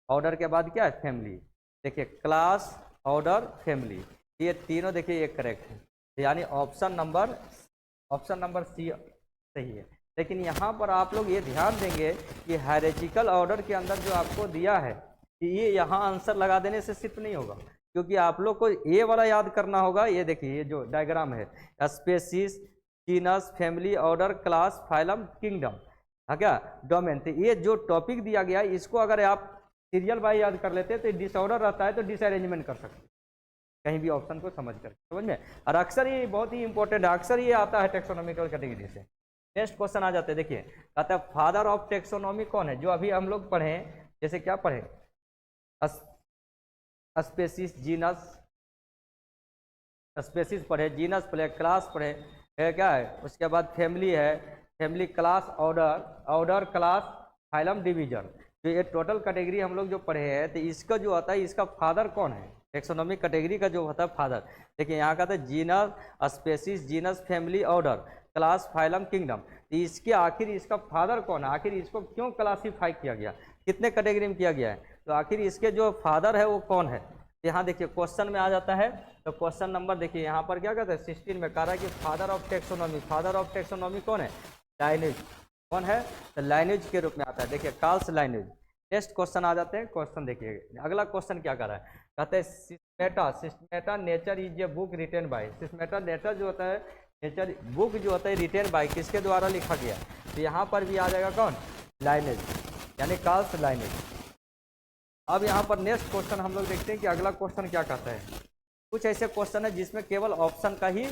ऑर्डर के बाद क्या है, फैमिली। देखिए क्लास, ऑर्डर, फैमिली, ये तीनों देखिए ये करेक्ट है। यानी ऑप्शन नंबर सी सही है। लेकिन यहाँ पर आप लोग ये ध्यान देंगे कि हायरार्चिकल ऑर्डर के अंदर जो आपको दिया है, कि ये यहाँ आंसर लगा देने से सिर्फ नहीं होगा, क्योंकि आप लोग को ये वाला याद करना होगा। ये देखिए ये जो डायग्राम है, species, genus, family, order, class, phylum, kingdom, है क्या, डोमेन। तो ये जो टॉपिक दिया गया है, इसको अगर आप सीरियल बाय याद कर लेते हैं तो डिसऑर्डर रहता है, तो डिसअरेंजमेंट कर सकते हैं कहीं भी ऑप्शन को समझ कर, समझ में। और अक्सर ये बहुत ही इंपॉर्टेंट है, अक्सर ये आता है टेक्सोनॉमिकल कैटेगरी से। नेक्स्ट क्वेश्चन आ जाते हैं। देखिए कहता है फादर ऑफ टेक्सोनॉमी कौन है, जो अभी हम लोग पढ़े, जैसे क्या पढ़े, स्पेसिस, जीनस, स्पेसिस पढ़े, जीनस पढ़े, क्लास पढ़े, क्या है, उसके बाद फैमिली है, family, class, order, order, class, phylum, division. जो ये टोटल कैटेगरी हम लोग जो पढ़े हैं, तो इसका जो आता है, इसका फादर कौन है, टेक्सोनॉमिक कैटेगरी का जो होता है फादर। देखिए यहाँ का था genus, species, genus, family, order, class, phylum, kingdom. तो इसके आखिर इसका फादर कौन है, आखिर इसको क्यों क्लासीफाई किया गया, कितने कैटेगरी में किया गया है, तो आखिर इसके जो फादर है वो कौन है। यहाँ देखिए क्वेश्चन में आ जाता है। तो क्वेश्चन नंबर देखिए यहाँ पर क्या कहता है, 16 में कह रहा है कि father of taxonomy, father of taxonomy कौन है, लाइनेज, कौन है, तो लाइनेज के रूप में आता है। देखिए कार्ल्स लाइनेज। नेक्स्ट क्वेश्चन आ जाते हैं। क्वेश्चन देखिए अगला क्वेश्चन क्या कर रहा है, कहते हैं सिस्मेटा, सिस्मेटा nature is a book written by, सिस्मेटा nature जो होता है, नेचर बुक जो होता है रिटेन बाय, किसके द्वारा लिखा गया। तो यहाँ पर भी आ जाएगा कौन, लाइनेज, यानी कार्ल्स लाइनेज। अब यहाँ पर नेक्स्ट क्वेश्चन हम लोग देखते हैं कि अगला क्वेश्चन क्या कहता है। कुछ ऐसे क्वेश्चन है जिसमें केवल ऑप्शन का ही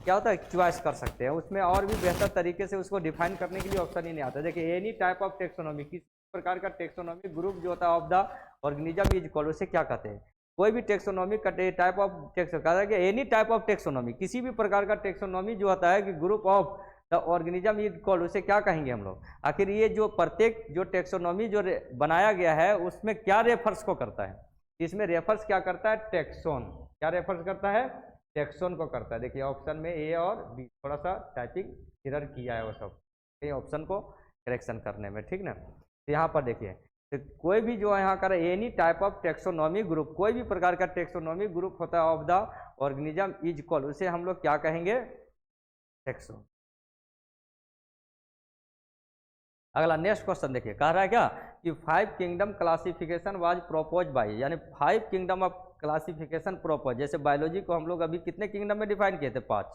क्या होता है, चॉइस कर सकते हैं, उसमें और भी बेहतर तरीके से उसको डिफाइन करने के लिए ऑप्शन ही नहीं आता। देखिए एनी टाइप ऑफ टेक्सोनॉमी, किसी प्रकार का टेक्सोनॉमी ग्रुप जो होता है of the organism is called, उसे क्या कहते हैं, कोई भी टेक्सोनॉमी का टाइप ऑफ टेक्सो कहता है कि एनी टाइप ऑफ टेक्सोनॉमी, किसी भी प्रकार का टेक्सोनॉमी जो होता है कि group of the organism is called, उसे क्या कहेंगे हम लोग। आखिर ये जो प्रत्येक जो टेक्सोनॉमी जो बनाया गया है उसमें क्या रेफर्स को करता है, इसमें रेफर्स क्या करता है, टेक्सोन, क्या रेफर्स करता है, टेक्सोन को करता है। देखिए ऑप्शन में ए और बी थोड़ा सा टाइपिंग एरर किया है वो सब, ये ऑप्शन को करेक्शन करने में, ठीक ना। तो यहाँ पर देखिए तो कोई भी जो यहाँ कर any type of taxonomy group, कोई भी प्रकार का टेक्सोनॉमी ग्रुप होता है of the organism is called, उसे हम लोग क्या कहेंगे, टेक्सोन। अगला नेक्स्ट क्वेश्चन देखिए कह रहा है क्या कि 5 kingdom classification was propose by, यानी 5 किंगडम ऑफ क्लासिफिकेशन प्रोपोज। जैसे बायोलॉजी को हम लोग अभी कितने किंगडम में डिफाइन किए थे, 5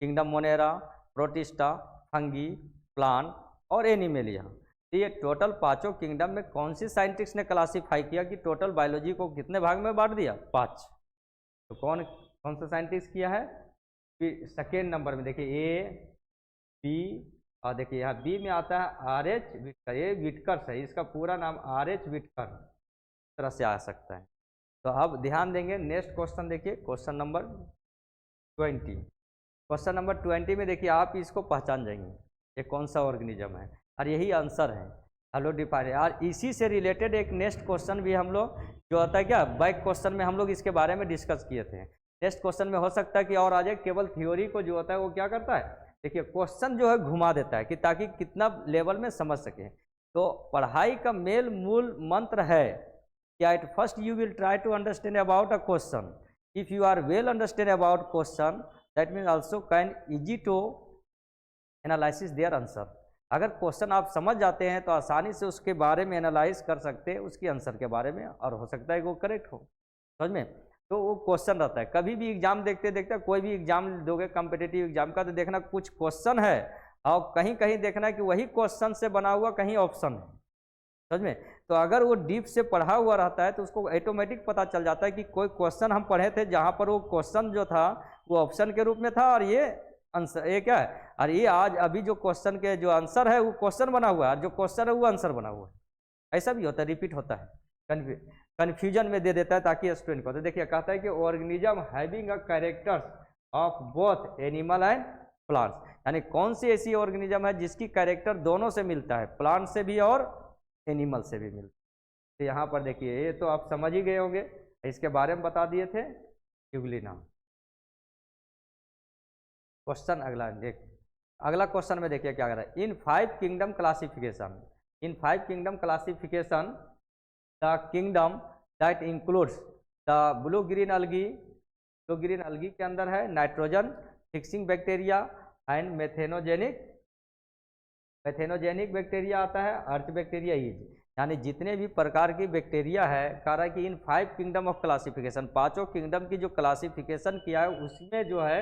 kingdom, Monera, protista, fungi, plant और एनिमेलिया। तो ये टोटल 5 किंगडम में कौन सी साइंटिस्ट ने क्लासीफाई किया कि टोटल बायोलॉजी को कितने भाग में बांट दिया, 5। तो कौन कौन सा साइंटिस्ट किया है, सेकेंड नंबर में देखिए ए, बी, और देखिए यहाँ बी में आता है आर.एच. विटकर, ये विटकर है, इसका पूरा नाम आर.एच. विटकर तरह से आ सकता है। तो अब ध्यान देंगे। नेक्स्ट क्वेश्चन देखिए, क्वेश्चन नंबर 20। क्वेश्चन नंबर 20 में देखिए आप इसको पहचान जाएंगे ये कौन सा ऑर्गेनिज्म है, और यही आंसर है। Hello define. और इसी से रिलेटेड एक नेक्स्ट क्वेश्चन भी हम लोग जो होता है क्या बैक क्वेश्चन में हम लोग इसके बारे में डिस्कस किए थे। नेक्स्ट क्वेश्चन में हो सकता है कि और आ जाए, केवल थ्योरी को जो होता है वो क्या करता है, देखिए क्वेश्चन जो है घुमा देता है कि ताकि कितना लेवल में समझ सके। तो पढ़ाई का मेल मूल मंत्र है कि at first you will try to understand about a question, if you are well understand about question that means also can easy to analysis their answer. अगर क्वेश्चन आप समझ जाते हैं तो आसानी से उसके बारे में एनालाइज कर सकते हैं, उसके आंसर के बारे में, और हो सकता है कि वो करेक्ट हो, समझ में। तो वो क्वेश्चन रहता है। कभी भी एग्जाम देखते देखते कोई भी एग्जाम दोगे कॉम्पिटिटिव एग्जाम का, तो देखना कुछ क्वेश्चन है और कहीं कहीं देखना कि वही क्वेश्चन से बना हुआ कहीं ऑप्शन है, समझ में। तो अगर वो डीप से पढ़ा हुआ रहता है तो उसको ऑटोमेटिक पता चल जाता है कि कोई क्वेश्चन हम पढ़े थे जहाँ पर वो क्वेश्चन जो था वो ऑप्शन के रूप में था और ये आंसर, ये क्या है, और ये आज अभी जो क्वेश्चन के जो आंसर है वो क्वेश्चन बना हुआ है और जो क्वेश्चन है वो आंसर बना हुआ है। ऐसा भी होता है, रिपीट होता है, कन्फ्यूजन में दे देता है ताकि स्टूडेंट को। तो देखिए कहता है कि organism having a characters of both animal and plants, यानी कौन सी ऐसी ऑर्गेनिज्म है जिसकी कैरेक्टर दोनों से मिलता है, प्लांट से भी और एनिमल से भी मिलता है। तो यहाँ पर देखिए ये तो आप समझ ही गए होंगे, इसके बारे में बता दिए थे यूग्लिना। क्वेश्चन अगला देख, अगला क्वेश्चन में देखिए क्या कर रहा है, in 5 kingdom classification, in 5 kingdom classification the kingdom that includes the blue green algae, blue green algae के अंदर है nitrogen fixing bacteria and methanogenic, methanogenic bacteria आता है, अर्थ बैक्टीरिया इज, यानी जितने भी प्रकार की बैक्टीरिया है, कह रहा है कि इन 5 किंगडम ऑफ क्लासिफिकेशन, पांचों किंगडम की जो क्लासिफिकेशन किया है उसमें जो है,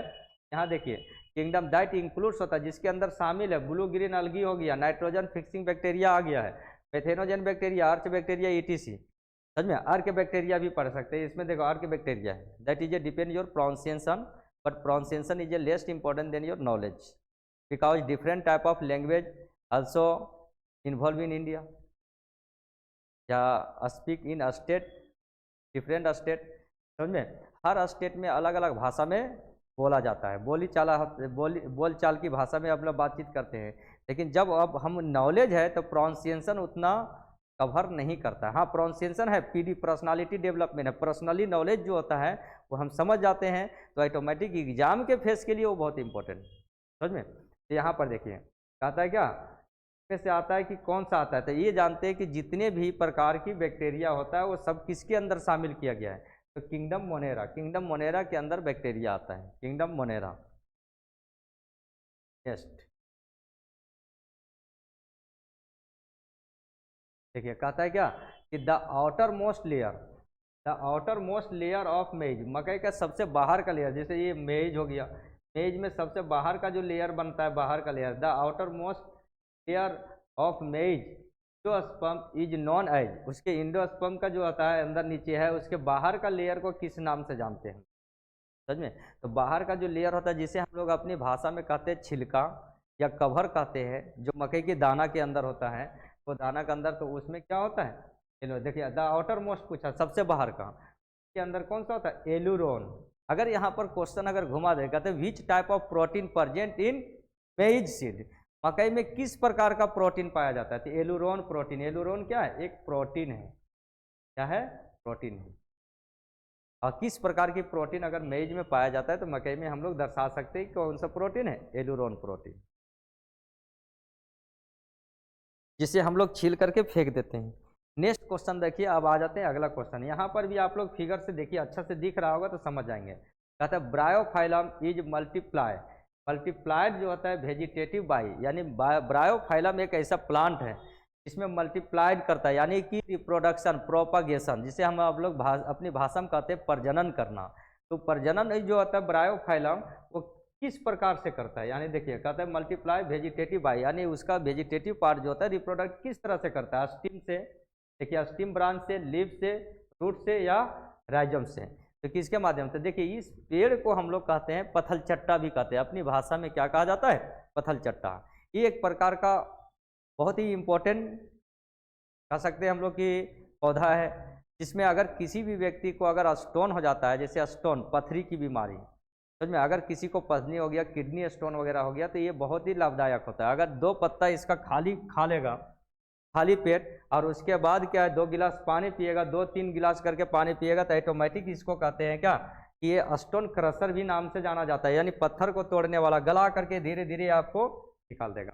यहाँ देखिए किंगडम दैट इंक्लूड्स होता है जिसके अंदर शामिल है ब्लू ग्रीन अलगी हो गया, नाइट्रोजन फिक्सिंग बैक्टीरिया आ गया है, मेथेनोजन बैक्टीरिया, अर्च बैक्टीरिया ईटीसी, समझ में। अर्क बैक्टीरिया भी पढ़ सकते हैं इसमें, देखो अर्क बैक्टीरिया है, that is a depend your pronunciation, but pronunciation is a less important then your knowledge because different type of language also involve in India या speak in state, different state, समझ में। हर state में अलग अलग भाषा में बोला जाता है, बोल चाल की भाषा में आप लोग बातचीत करते हैं, लेकिन जब अब हम नॉलेज है तो प्रोनाउंसिएशन उतना कवर नहीं करता। हाँ प्रोनाउंसिएशन है, पीडी पर्सनालिटी डेवलपमेंट है, पर्सनली नॉलेज जो होता है वो हम समझ जाते हैं, तो ऑटोमेटिक एग्जाम के फेस के लिए वो बहुत इंपॉर्टेंट है, समझ में। तो यहाँ पर देखिए कहता है क्या से आता है कि कौन सा आता है, तो ये जानते हैं कि जितने भी प्रकार की बैक्टीरिया होता है वो सब किसके अंदर शामिल किया गया है, तो किंगडम मोनेरा, किंगडम मोनेरा के अंदर बैक्टीरिया आता है, किंगडम मोनेरा। नेक्स्ट देखिए कहता है क्या कि the outer most layer, the outer most layer of मेज, मकई का सबसे बाहर का लेयर, जैसे ये मेज हो गया, मेज में सबसे बाहर का जो लेयर बनता है, बाहर का layer, the outer most layer of maize endosperm is non age, उसके इंडोस्पर्म का जो होता है अंदर नीचे है, उसके बाहर का लेयर को किस नाम से जानते हैं, समझ में। तो बाहर का जो लेयर होता है जिसे हम लोग अपनी भाषा में कहते हैं छिलका या कवर कहते हैं, जो मकई के दाना के अंदर होता है, वो दाना के अंदर, तो उसमें क्या होता है, चलो देखिए द आउटर मोस्ट पूछा सबसे बाहर का, के अंदर कौन सा होता है, एलुरोन। अगर यहाँ पर क्वेश्चन अगर घुमा दे, कहते हैं which type of protein present in मेज सीड, मकई में किस प्रकार का प्रोटीन पाया जाता है, तो एलुरोन प्रोटीन, एलुरोन क्या है, एक प्रोटीन है, क्या है, प्रोटीन है। और किस प्रकार की प्रोटीन अगर मेज में पाया जाता है तो मकई में हम लोग दर्शा सकते हैं कौन सा प्रोटीन है, एलुरोन प्रोटीन, जिसे हम लोग छील करके फेंक देते हैं। नेक्स्ट क्वेश्चन देखिए, अब आ जाते हैं अगला क्वेश्चन, यहाँ पर भी आप लोग फिगर से देखिए, अच्छा से दिख रहा होगा तो समझ जाएंगे। कहता है ब्रायोफाइलम इज मल्टीप्लाई, मल्टीप्लाइड जो होता है वेजिटेटिव बाई, यानी ब्रायोफाइलम एक ऐसा प्लांट है इसमें मल्टीप्लाइड करता है, यानी कि रिप्रोडक्शन, प्रोपागेशन, जिसे हम आप लोग अपनी भाषा में कहते हैं प्रजनन करना। तो प्रजनन जो होता है ब्रायोफाइलम वो किस प्रकार से करता है, यानी देखिए कहता है मल्टीप्लाई वेजिटेटिव बाई, यानी उसका वेजिटेटिव पार्ट जो होता है रिप्रोडक्ट किस तरह से करता है, स्टीम से, देखिए स्टीम ब्रांच से, लीफ से, रूट से या राइजम से, तो किसके माध्यम से, देखिए इस पेड़ को हम लोग कहते हैं पथल चट्टा भी कहते हैं, अपनी भाषा में क्या कहा जाता है, पथल चट्टा। ये एक प्रकार का बहुत ही इम्पोर्टेंट कह सकते हैं हम लोग कि पौधा है, जिसमें अगर किसी भी व्यक्ति को अगर स्टोन हो जाता है, जैसे स्टोन पथरी की बीमारी, समझ में, अगर किसी को पथरी हो गया, किडनी स्टोन वगैरह हो गया, तो ये बहुत ही लाभदायक होता है। अगर 2 पत्ता इसका खाली खा लेगा, खाली पेट, और उसके बाद क्या है 2 गिलास पानी पिएगा, 2-3 गिलास करके पानी पिएगा, तो ऑटोमेटिक इसको कहते हैं क्या कि ये स्टोन क्रशर भी नाम से जाना जाता है, यानी पत्थर को तोड़ने वाला, गला करके धीरे धीरे आपको निकाल देगा,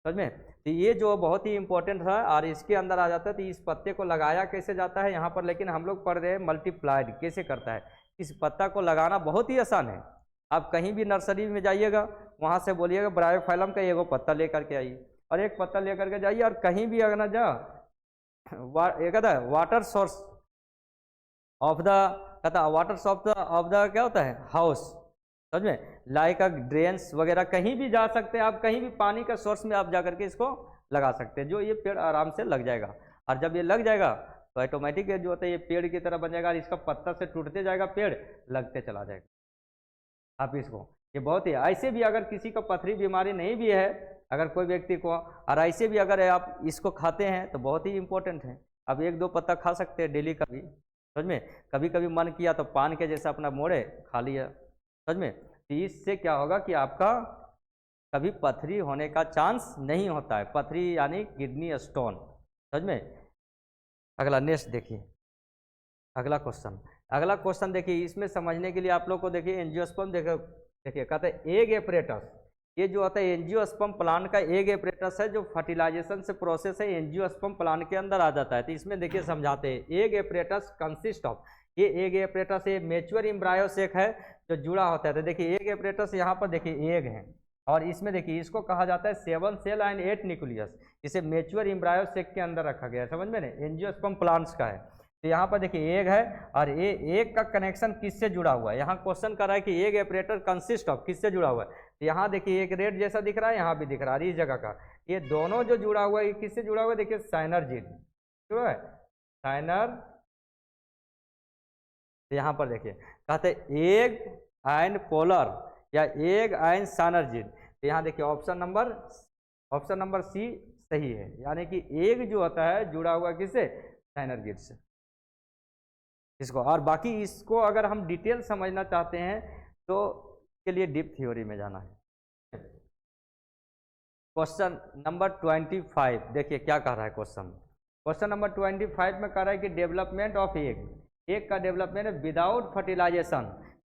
समझ में। तो ये जो बहुत ही इंपॉर्टेंट है, और इसके अंदर आ जाता है तो इस पत्ते को लगाया कैसे जाता है यहाँ पर, लेकिन हम लोग पढ़ रहे हैं मल्टीप्लाइड कैसे करता है। इस पत्ता को लगाना बहुत ही आसान है। आप कहीं भी नर्सरी में जाइएगा, वहाँ से बोलिएगा ब्रायोफाइलम का एगो पत्ता लेकर के आइए, और एक पत्ता लेकर के जाइए, और कहीं भी अगर ना जा एक कहता है वाटर सोर्स ऑफ द, कहता वाटर सोर्स ऑफ द क्या होता है हाउस, समझ में, लाइक ड्रेन्स वगैरह, कहीं भी जा सकते हैं आप, कहीं भी पानी का सोर्स में आप जा करके इसको लगा सकते हैं, जो ये पेड़ आराम से लग जाएगा। और जब ये लग जाएगा तो ऑटोमेटिक जो होता है ये पेड़ की तरह बन जाएगा, और इसका पत्ता से टूटते जाएगा, पेड़ लगते चला जाएगा। आप इसको, ये बहुत ही, ऐसे भी अगर किसी को पथरी बीमारी नहीं भी है, अगर कोई व्यक्ति को, और ऐसे भी अगर आप इसको खाते हैं तो बहुत ही इंपॉर्टेंट है। अब 1-2 पत्ता खा सकते हैं डेली का भी, समझ में, कभी कभी मन किया तो पान के जैसा अपना मोड़े खा लिया, समझ में। तो इससे क्या होगा कि आपका कभी पथरी होने का चांस नहीं होता है, पथरी यानी किडनी स्टोन, समझ में। अगला नेक्स्ट देखिए, अगला क्वेश्चन देखिए, इसमें समझने के लिए आप लोग को देखिए एंजियोस्पर्म देखिए कहते हैं एग एपरेटस, ये जो होता है एंजियोस्पर्म प्लांट का एग एपरेटस है, जो फर्टिलाइजेशन से प्रोसेस है एंजियोस्पर्म प्लांट के अंदर आ जाता है। तो इसमें देखिए समझाते हैं, एग एपरेटस कंसिस्ट ऑफ, ये एग एपरेटस ये मैच्योर एम्ब्रायो सेक है जो जुड़ा होता है। तो देखिए एग एपरेटस यहाँ पर देखिए एग है, और इसमें देखिए इसको कहा जाता है 7 सेल एंड 8 न्यूक्लियस, इसे मैच्योर एम्ब्रायो सेक के अंदर रखा गया है, समझ में ना, एंजियोस्पर्म प्लांट्स का है। तो यहाँ पर देखिए एग है, और ये एग का कनेक्शन किससे जुड़ा हुआ है, यहाँ क्वेश्चन कर रहा है कि एग एपरेटर कंसिस्ट ऑफ, किससे जुड़ा हुआ है। तो यहाँ देखिए एक रेड जैसा दिख रहा है, यहाँ भी दिख रहा है इस जगह का, ये दोनों जो जुड़ा हुआ है किससे जुड़ा हुआ है, देखिए साइनर्जिड, जुड़ा है साइनर। यहाँ पर देखिए कहते एग एंड पोलर या एग एंड साइनर्जिड। तो यहाँ देखिए ऑप्शन नंबर सी सही है, यानी कि एग जो होता है जुड़ा हुआ किससे, साइनर्जिड से, इसको। और बाकी इसको अगर हम डिटेल समझना चाहते हैं तो के लिए डीप थ्योरी में जाना है। क्वेश्चन नंबर 25 देखिए क्या कह रहा है क्वेश्चन नंबर 25 में कह रहा है कि डेवलपमेंट ऑफ एग का डेवलपमेंट विदाउट फर्टिलाइजेशन,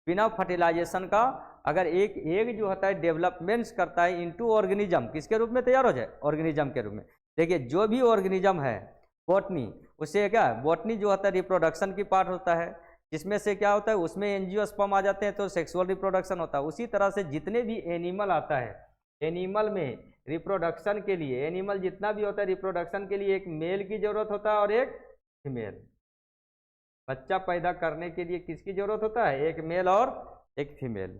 बिना फर्टिलाइजेशन का अगर एक एग जो होता है डेवलपमेंट्स करता है इनटू ऑर्गेनिज्म, किसके रूप में तैयार हो जाए, ऑर्गेनिज्म के रूप में। देखिए जो भी ऑर्गेनिज्म है बॉटनी, उससे क्या है, बॉटनी जो होता है रिप्रोडक्शन की पार्ट होता है, जिसमें से क्या होता है उसमें एंजियोस्पर्म आ जाते हैं तो सेक्सुअल रिप्रोडक्शन होता है। उसी तरह से जितने भी एनिमल आता है, एनिमल में रिप्रोडक्शन के लिए, एनिमल जितना भी होता है रिप्रोडक्शन के लिए एक मेल की जरूरत होता है और एक फीमेल। बच्चा पैदा करने के लिए किसकी जरूरत होता है, एक मेल और एक फीमेल,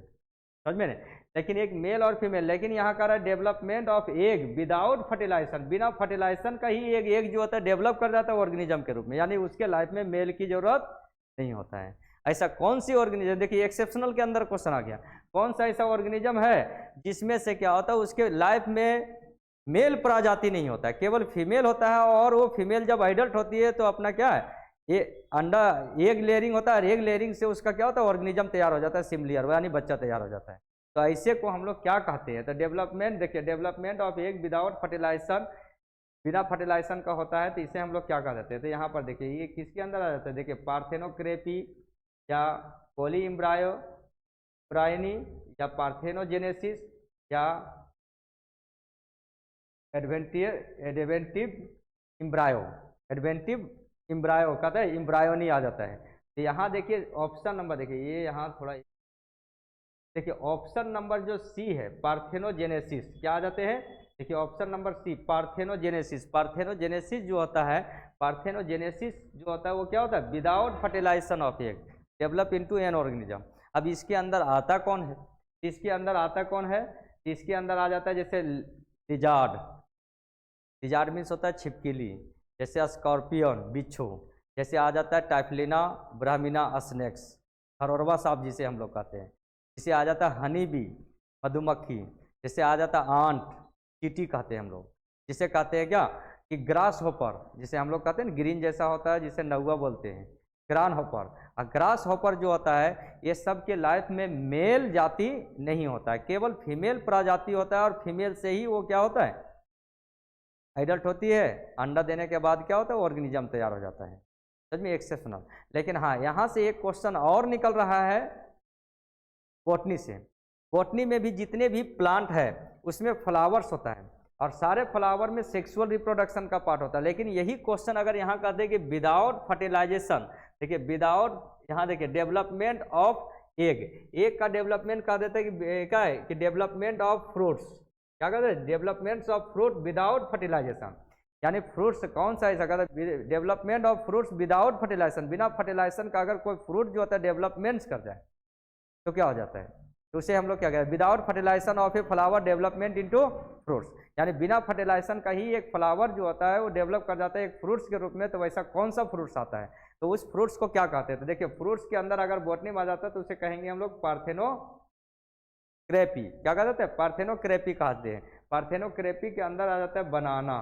समझ में नहीं। लेकिन एक मेल और फीमेल, लेकिन यहाँ का रहा है development of egg without fertilization, बिना फर्टिलाइजेशन का ही एग जो होता है डेवलप कर जाता है ऑर्गेनिज्म के रूप में, यानी उसके लाइफ में मेल की जरूरत नहीं होता है। ऐसा कौन सी ऑर्गेनिज्म, देखिए एक्सेप्शनल के अंदर क्वेश्चन आ गया, कौन सा ऐसा ऑर्गेनिज्म है जिसमें से क्या होता है उसके लाइफ में मेल प्रजाति नहीं होता है, केवल फीमेल होता है, और वो फीमेल जब एडल्ट होती है तो अपना क्या है, ये अंडा एग लेयरिंग होता है, और एग लेयरिंग से उसका क्या होता है ऑर्गेनिज्म तैयार हो जाता है, सिमिलियर यानी बच्चा तैयार हो जाता है। तो ऐसे को हम लोग क्या कहते हैं, तो डेवलपमेंट, देखिए development of egg without fertilization, बिना फर्टिलाइजेशन का होता है, तो इसे हम लोग क्या कह देते हैं। तो यहाँ पर देखिए ये किसके अंदर आ जाता है, देखिए पार्थेनोक्रेपी या पॉली एम्ब्रायो ब्रायनी या पार्थेनोजेनेसिस या एडवेंटिव इम्ब्रायो कहता है, इम्ब्रायोनी आ जाता है। तो यहाँ देखिए ऑप्शन नंबर, देखिए ये यहाँ थोड़ा देखिए ऑप्शन नंबर जो सी है पार्थेनोजेनेसिस, क्या आ जाते हैं, देखिए ऑप्शन नंबर सी पार्थेनोजेनेसिस जो होता है, पार्थेनोजेनेसिस जो होता है वो क्या होता है, without fertilization of egg develop into an organism. अब इसके अंदर आता कौन है, इसके अंदर आता कौन है, इसके अंदर आ जाता है जैसे लिजार्ड मीन्स होता है छिपकली, जैसे स्कॉर्पियन बिच्छू, जैसे आ जाता है टाइफलिना ब्राह्मिना स्नेक्स, हरोरवा सांप जिसे हम लोग कहते हैं, जिसे आ जाता है हनी बी मधुमक्खी, जैसे आ जाता है आंट चींटी कहते हैं हम लोग, जिसे कहते हैं क्या कि ग्रास होपर, जिसे हम लोग कहते हैं ग्रीन जैसा होता है, जिसे नौवा बोलते हैं, ग्रान होपर। और ग्रास होपर जो होता है ये सब के लाइफ में मेल जाति नहीं होता है, केवल फीमेल प्रजाति होता है, और फीमेल से ही वो क्या होता है एडल्ट होती है, अंडा देने के बाद क्या होता है, ऑर्गेनिज्म तैयार हो जाता है। समझ में, एक्सेप्शनल। लेकिन हाँ, यहाँ से एक क्वेश्चन और निकल रहा है बॉटनी से। बॉटनी में भी जितने भी प्लांट है उसमें फ्लावर्स होता है और सारे फ्लावर में सेक्सुअल रिप्रोडक्शन का पार्ट होता है। लेकिन यही क्वेश्चन अगर यहाँ कहते हैं कि विदाउट फर्टिलाइजेशन, देखिए विदाउट, यहाँ देखिए डेवलपमेंट ऑफ एग का डेवलपमेंट कह देते हैं कि क्या है कि डेवलपमेंट ऑफ फ्रूट्स, क्या कहते हैं, development of fruit without fertilization. यानी फ्रूट्स कौन सा ऐसा कहते हैं, development of fruits without fertilization, बिना फर्टिलाइजेशन का अगर कोई फ्रूट जो होता है डेवलपमेंट्स कर जाए तो क्या हो जाता है, तो उसे हम लोग क्या कहते हैं, without fertilization of a flower development into fruits. यानी बिना फर्टिलाइजेशन का ही एक फ्लावर जो होता है वो डेवलप कर जाता है एक फ्रूट्स के रूप में। तो वैसा कौन सा फ्रूट्स आता है, तो उस फ्रूट्स को क्या कहते हैं, तो देखिए फ्रूट्स के अंदर अगर बॉटनी में आ जाता है तो उसे कहेंगे हम लोग पार्थेनोक्रेपी। क्या कह जाता है, पार्थेनोक्रेपी कहते हैं। पार्थेनोक्रेपी के अंदर आ जाता है बनाना,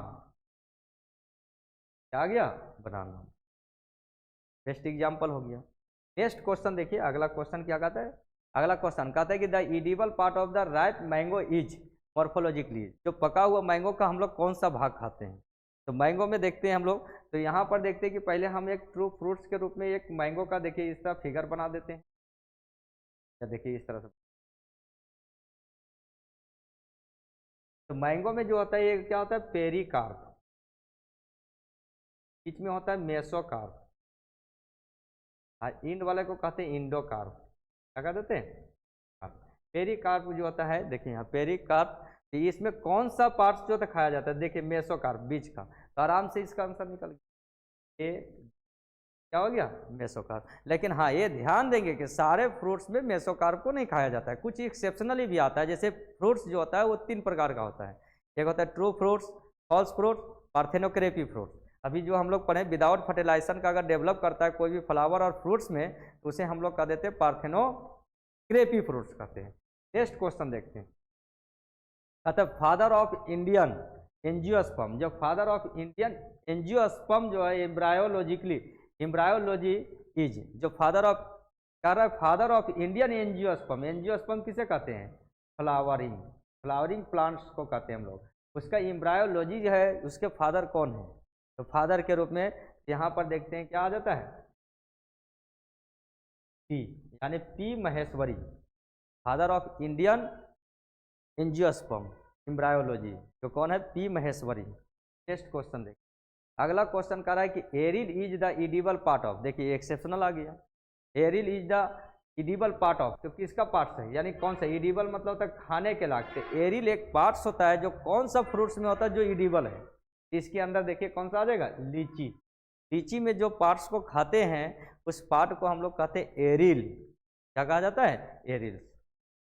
क्या आ गया, बनाना, बेस्ट एग्जाम्पल हो गया। नेक्स्ट क्वेश्चन देखिए, अगला क्वेश्चन क्या कहता है, अगला क्वेश्चन कहता है कि the edible part of the ripe mango is morphologically, जो पका हुआ मैंगो का हम लोग कौन सा भाग खाते हैं। तो मैंगो में देखते हैं हम लोग, तो यहाँ पर देखते हैं कि पहले हम एक ट्रू फ्रूट्स के रूप में एक मैंगो का देखिए इस तरह फिगर बना देते हैं, या देखिए इस तरह से। तो मैंगो में जो होता है ये क्या होता है, पेरिकार्प, बीच में होता है मेसोकार्प, इंड वाले को कहते हैं इंडोकार्प। क्या कह देते हैं, पेरिकार्प जो होता है, देखिए यहाँ पेरिकार्प, इसमें कौन सा पार्ट्स जो होता है खाया जाता है, देखिए मेसोकार्प बीच का, तो आराम से इसका आंसर निकल गया, ये क्या हो गया, मेसोकार्प। लेकिन हाँ, ये ध्यान देंगे कि सारे फ्रूट्स में मेसोकार्प को नहीं खाया जाता है, कुछ एक्सेप्शनली भी आता है। जैसे फ्रूट्स जो होता है वो 3 प्रकार का होता है, एक होता है true fruits, false fruit, parthenocarpy fruit. अभी जो हम लोग पढ़े विदाउट फर्टिलाइजेशन का अगर डेवलप करता है कोई भी फ्लावर और फ्रूट्स में, तो उसे हम लोग कह देते हैं पार्थेनोक्रेपी फ्रूट्स कहते हैं। नेक्स्ट क्वेश्चन देखते हैं, कहते हैं फादर ऑफ इंडियन एंजियोस्पर्म, जो फादर ऑफ इंडियन एंजियोस्पर्म जो है एम्ब्रायोलॉजी इज, जो फादर ऑफ, कह रहा है father of Indian angiosperm. Angiosperm किसे कहते हैं, फ्लावरिंग प्लांट्स को कहते हैं हम लोग। उसका एम्ब्रायोलॉजी जो है उसके फादर कौन है, तो फादर के रूप में यहाँ पर देखते हैं क्या आ जाता है, पी, यानी P Maheshwari, father of Indian angiosperm embryology, जो कौन है, पी महेश्वरी। नेक्स्ट क्वेश्चन देखिए, अगला क्वेश्चन कह रहा है कि aryl is the edible part of, देखिए एक्सेप्शनल आ गया, aryl is the edible part of, तो किसका पार्ट्स है, यानी कौन सा, इडिबल मतलब होता है खाने के लायक। तो एरिल एक पार्ट्स होता है जो कौन सा फ्रूट्स में होता है जो इडिबल है, इसके अंदर देखिए कौन सा आ जाएगा, लीची। लीची में जो पार्ट्स को खाते हैं उस पार्ट को हम लोग कहते हैं एरिल, क्या कहा जाता है, एरिल।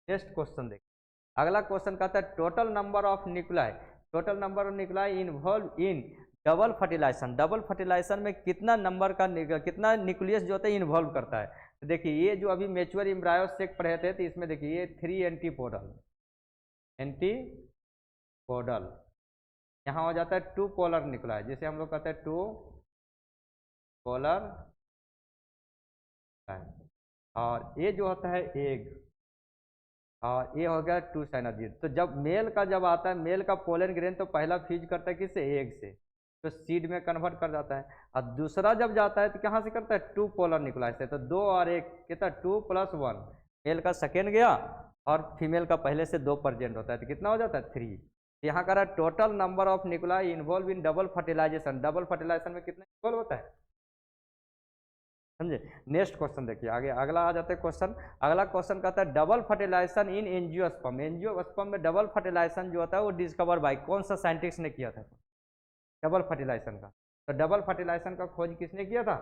नेक्स्ट क्वेश्चन देखिए, अगला क्वेश्चन कहता है total number of nuclei, total number of nuclei involve in double fertilization, double fertilization में कितना नंबर का, कितना न्यूक्लियस जो होता है इन्वॉल्व करता है। तो देखिए ये जो अभी मैच्योर एम्ब्रायो से पढ़े थे, तो इसमें देखिए ये 3 एंटीपोडल, यहाँ हो जाता है 2 पोलर न्यूक्लियाई, जैसे हम लोग कहते हैं 2 पोलर, और ये जो होता है एग, और ये हो गया 2 साइनोजिड। तो जब मेल का जब आता है, मेल का पोलन ग्रेन तो पहला फ्यूज करता है किससे, एग से, तो सीड में कन्वर्ट कर जाता है। और दूसरा जब जाता है तो कहाँ से करता है, 2 पोलर न्यूक्लियाई से। तो 2 और 1 कितना, 2 + 1, मेल का सेकेंड गया और फीमेल का पहले से 2 प्रेजेंट होता है, तो कितना हो जाता है, 3। यहाँ कर रहा है total number of nuclei involve in double fertilization, double fertilization में कितना इन्वॉल्व होता है, समझे। नेक्स्ट क्वेश्चन देखिए, आगे अगला आ जाता है क्वेश्चन, अगला क्वेश्चन कहता है double fertilization in angiosperm, angiosperm में डबल फर्टिलाइजेशन जो होता है वो डिस्कवर बाय कौन सा साइंटिस्ट ने किया था, डबल फर्टिलाइजेशन का। तो डबल फर्टिलाइजेशन का खोज किसने किया था,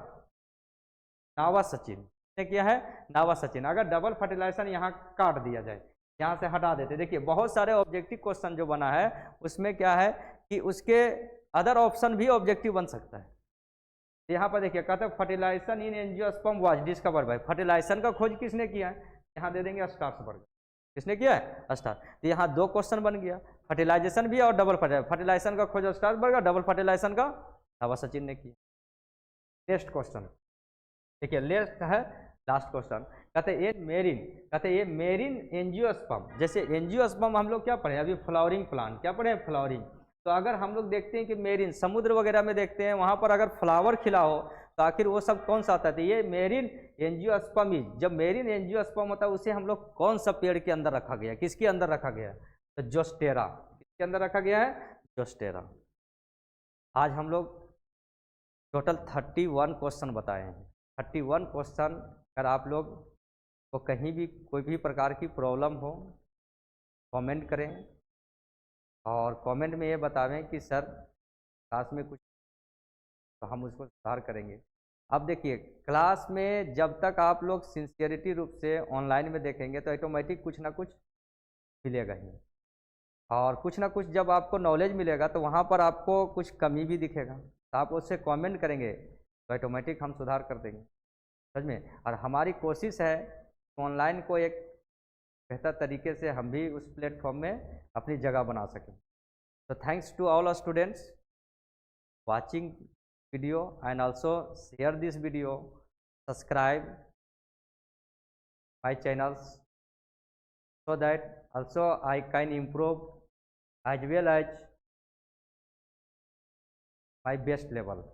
नावा सचिन ने किया है, नावा सचिन। अगर डबल फर्टिलाइजेशन यहाँ काट दिया जाए, यहाँ से हटा देते, देखिए बहुत सारे ऑब्जेक्टिव क्वेश्चन जो बना है उसमें क्या है कि उसके अदर ऑप्शन भी ऑब्जेक्टिव बन सकता है। यहाँ पर देखिए कहते हैं fertilization in angiosperm was discover by, fertilization का खोज किसने किया है, यहाँ दे देंगे स्टार्सबर्ग, किसने किया है, स्टार। तो यहाँ 2 क्वेश्चन बन गया, फर्टिलाइजेशन भी और डबल फर्टिलाइजेशन का खोज स्टार्सबर्ग, डबल फर्टिलाइजेशन का नावा सचिन ने किया। नेक्स्ट क्वेश्चन देखिए, नेक्स्ट है लास्ट क्वेश्चन, कहते हैं ये मेरिन, कहते हैं ये मेरिन एंजियोस्पर्म, जैसे एंजियोस्पर्म हम लोग क्या पढ़े अभी, फ्लावरिंग प्लांट, क्या पढ़े, फ्लावरिंग। तो अगर हम लोग देखते हैं कि मेरीन समुद्र वगैरह में देखते हैं वहाँ पर अगर फ्लावर खिला हो तो आखिर वो सब कौन सा आता है? ये मेरीन एंजियोस्पर्म। जब मेरीन एंजियोस्पर्म होता है उसे हम लोग कौन सा पेड़ के अंदर रखा गया, किसके अंदर रखा गया है? तो जोस्टेरा। किसके अंदर रखा गया है? जोस्टेरा। आज हम लोग टोटल 31 क्वेश्चन बताए हैं। 31 क्वेश्चन। अगर आप लोग को कहीं भी कोई भी प्रकार की प्रॉब्लम हो कमेंट करें और कमेंट में ये बतावें कि सर क्लास में कुछ, तो हम उसको सुधार करेंगे। अब देखिए क्लास में जब तक आप लोग सिंसियरिटी रूप से ऑनलाइन में देखेंगे तो ऑटोमेटिक कुछ ना कुछ मिलेगा ही, और कुछ ना कुछ जब आपको नॉलेज मिलेगा तो वहाँ पर आपको कुछ कमी भी दिखेगा, तो आप उससे कमेंट करेंगे तो ऑटोमेटिक हम सुधार कर देंगे, समझ में। और हमारी कोशिश है ऑनलाइन को एक बेहतर तरीके से हम भी उस प्लेटफॉर्म में अपनी जगह बना सकें। तो thanks to all students watching video and also share this video, subscribe my channels so that also I can improve as well as my best level.